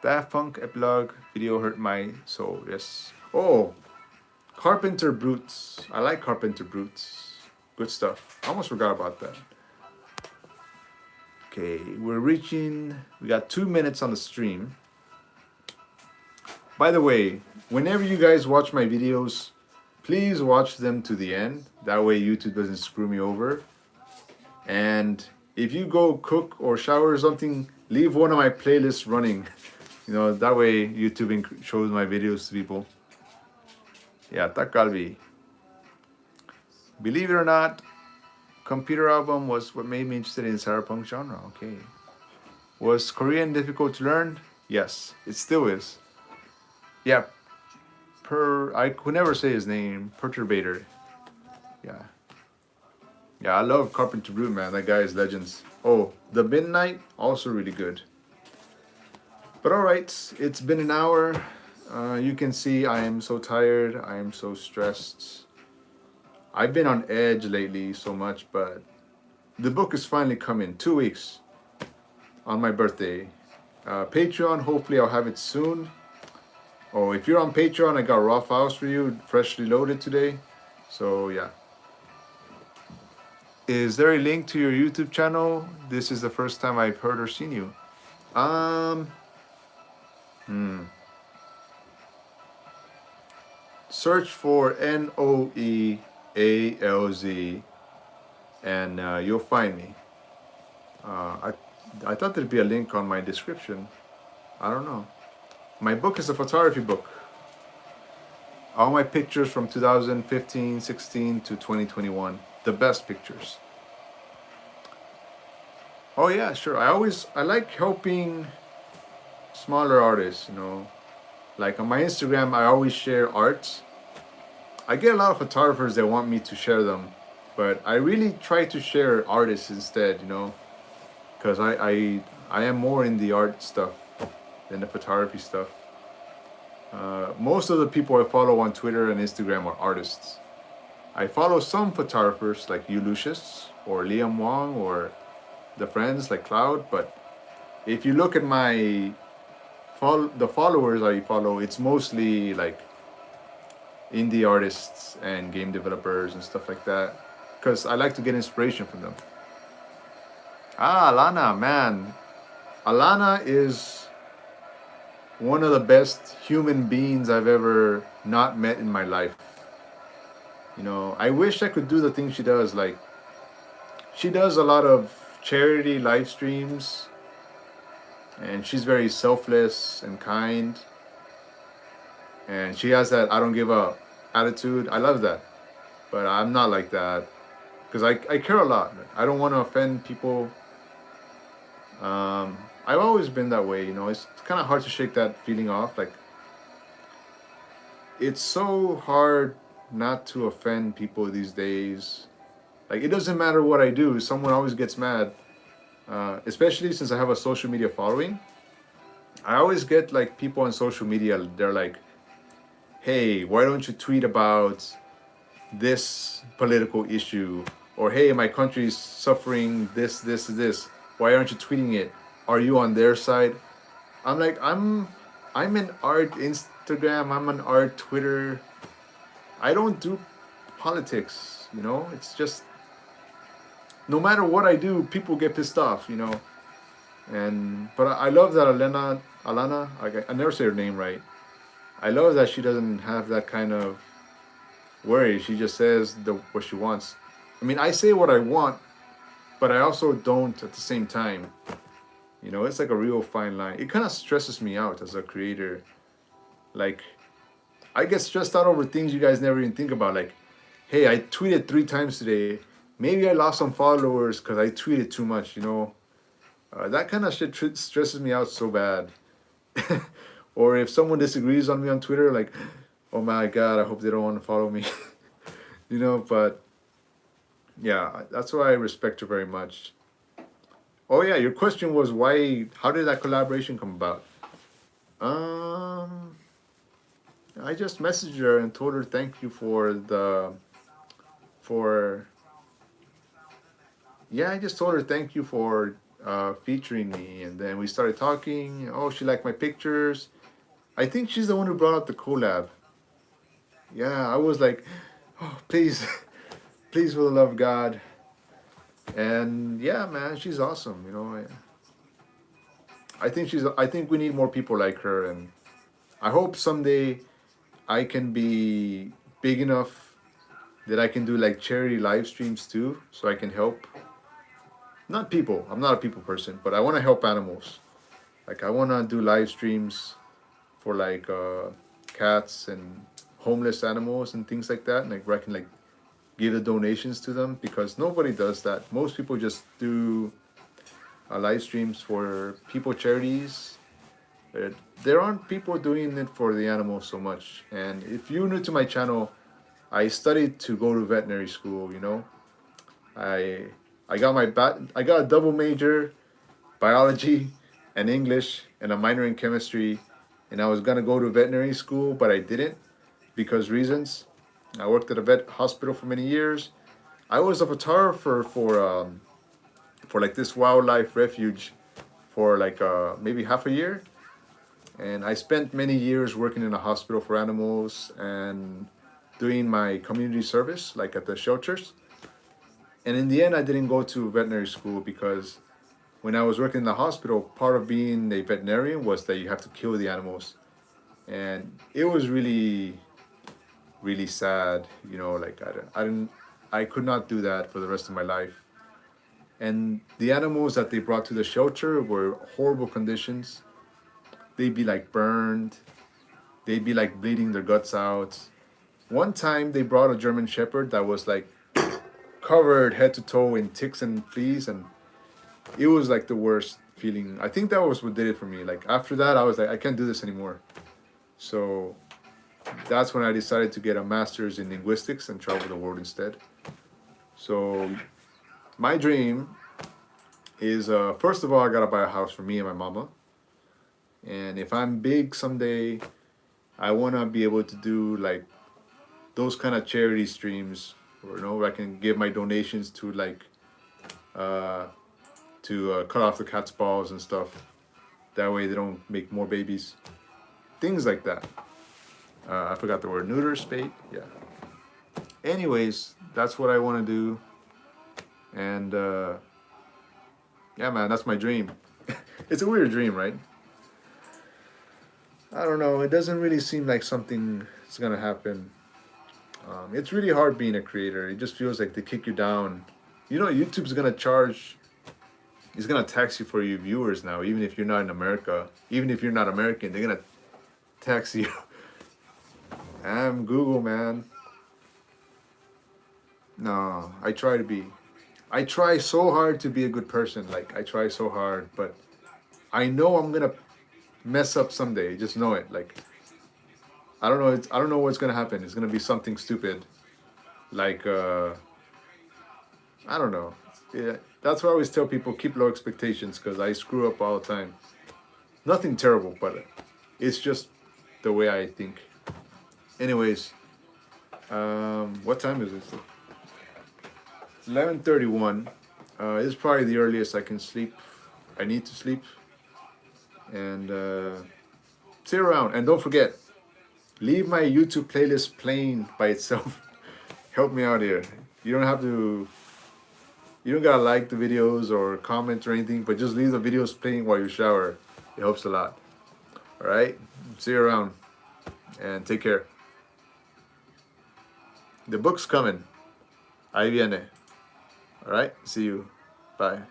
Daft Punk epilogue video hurt my soul. Yes. Oh, Carpenter Brutes. I like Carpenter Brutes. Good stuff. I almost forgot about that. Okay, we got 2 minutes on the stream. By the way, whenever you guys watch my videos, please watch them to the end. That way YouTube doesn't screw me over. And if you go cook or shower or something, leave one of my playlists running. You know, that way YouTube shows my videos to people. Yeah, takgalbi. Believe it or not, Computer Album was what made me interested in cyberpunk genre. Okay. Was Korean difficult to learn? Yes, it still is. Yeah. I could never say his name. Perturbator. Yeah. Yeah, I love Carpenter Brute, man. That guy is legends. Oh, The Midnight, also really good. But alright, it's been an hour. You can see I am so tired. I am so stressed. I've been on edge lately so much, but the book is finally coming. 2 weeks on my birthday. Patreon, hopefully I'll have it soon. Oh, if you're on Patreon, I got raw files for you, freshly loaded today. So yeah. Is there a link to your YouTube channel? This is the first time I've heard or seen you. Search for NOEALZ and you'll find me. I thought there'd be a link on my description. I don't know. My book is a photography book. All my pictures from 2015, 16 to 2021. The best pictures. Oh yeah, sure. I like helping smaller artists, you know. Like on my Instagram, I always share art. I get a lot of photographers that want me to share them, but I really try to share artists instead, you know, because I am more in the art stuff than the photography stuff. Most of the people I follow on Twitter and Instagram are artists. I follow some photographers like you, Lucius, or Liam Wong, or the friends like Cloud. But if you look at the followers I follow, it's mostly like indie artists and game developers and stuff like that. Because I like to get inspiration from them. Ah, Alana, man. Alana is one of the best human beings I've ever not met in my life. You know, I wish I could do the things she does. Like, she does a lot of charity live streams, and she's very selfless and kind. And she has that I don't give up attitude. I love that. But I'm not like that. Because I care a lot. I don't want to offend people. I've always been that way, you know. It's kind of hard to shake that feeling off. Like, it's so hard not to offend people these days. Like, it doesn't matter what I do, someone always gets mad. Especially since I have a social media following. I always get like people on social media, they're like, hey, why don't you tweet about this political issue? Or hey, my country's suffering this. Why aren't you tweeting it? Are you on their side? I'm like, I'm in art Instagram, I'm on art Twitter. I don't do politics, you know? It's just no matter what I do, people get pissed off, you know. But I love that Alana, I never say her name right. I love that she doesn't have that kind of worry. She just says what she wants. I mean, I say what I want, but I also don't at the same time. You know, it's like a real fine line. It kind of stresses me out as a creator. Like, I get stressed out over things you guys never even think about. Like, hey, I tweeted 3 times today. Maybe I lost some followers because I tweeted too much, you know. That kind of shit stresses me out so bad. Or if someone disagrees on me on Twitter, like, oh my God, I hope they don't want to follow me. You know, but yeah, that's why I respect her very much. Oh yeah, your question was how did that collaboration come about? I just messaged her and told her thank you I just told her thank you for featuring me, and then we started talking. Oh, she liked my pictures. I think she's the one who brought up the collab. Yeah, I was like, oh, please, please, for the love of God. And yeah, man, she's awesome. You know, I think we need more people like her, and I hope someday I can be big enough that I can do like charity live streams too, so I can help. Not people. I'm not a people person, but I want to help animals. Like, I want to do live streams for like cats and homeless animals and things like that, and like where I can like give the donations to them, because nobody does that. Most people just do live streams for people charities. There aren't people doing it for the animals so much. And if you're new to my channel, I studied to go to veterinary school. You know, I I got I got a double major, biology and English, and a minor in chemistry. And I was gonna go to veterinary school, but I didn't because reasons. I worked at a vet hospital for many years. I was a photographer for like this wildlife refuge for like maybe half a year, and I spent many years working in a hospital for animals and doing my community service like at the shelters. And in the end, I didn't go to veterinary school because when I was working in the hospital, part of being a veterinarian was that you have to kill the animals, and it was really really sad. You know, like I could not do that for the rest of my life. And the animals that they brought to the shelter were horrible conditions. They'd be like burned, they'd be like bleeding their guts out. One time they brought a German Shepherd that was like covered head to toe in ticks and fleas, and it was like the worst feeling. I think that was what did it for me. Like after that, I was like, I can't do this anymore. So that's when I decided to get a master's in linguistics and travel the world instead. So my dream is, first of all, I gotta buy a house for me and my mama. And if I'm big someday, I wanna be able to do like those kind of charity streams, or where I can give my donations to like uh, cut off the cat's balls and stuff. That way they don't make more babies. Things like that. I forgot the word. Neuter, spade. Yeah. Anyways, that's what I want to do. And yeah, man, that's my dream. It's a weird dream, right? I don't know. It doesn't really seem like something is going to happen. It's really hard being a creator. It just feels like they kick you down. You know, YouTube's going to charge, it's going to tax you for your viewers now, even if you're not in America. Even if you're not American, they're going to tax you. I'm Google, man. No, I try so hard to be a good person. Like, I try so hard, but I know I'm gonna mess up someday. Just know it. Like, I don't know. I don't know what's gonna happen. It's gonna be something stupid. Like, I don't know. Yeah, that's why I always tell people keep low expectations, because I screw up all the time. Nothing terrible, but it's just the way I think. Anyways, what time is it? 11:31. This is probably the earliest I can sleep. I need to sleep. And sit around. And don't forget, leave my YouTube playlist playing by itself. Help me out here. You don't have to, you don't gotta like the videos or comment or anything, but just leave the videos playing while you shower. It helps a lot. Alright? See you around. And take care. The book's coming. Ahí viene. Alright? See you. Bye.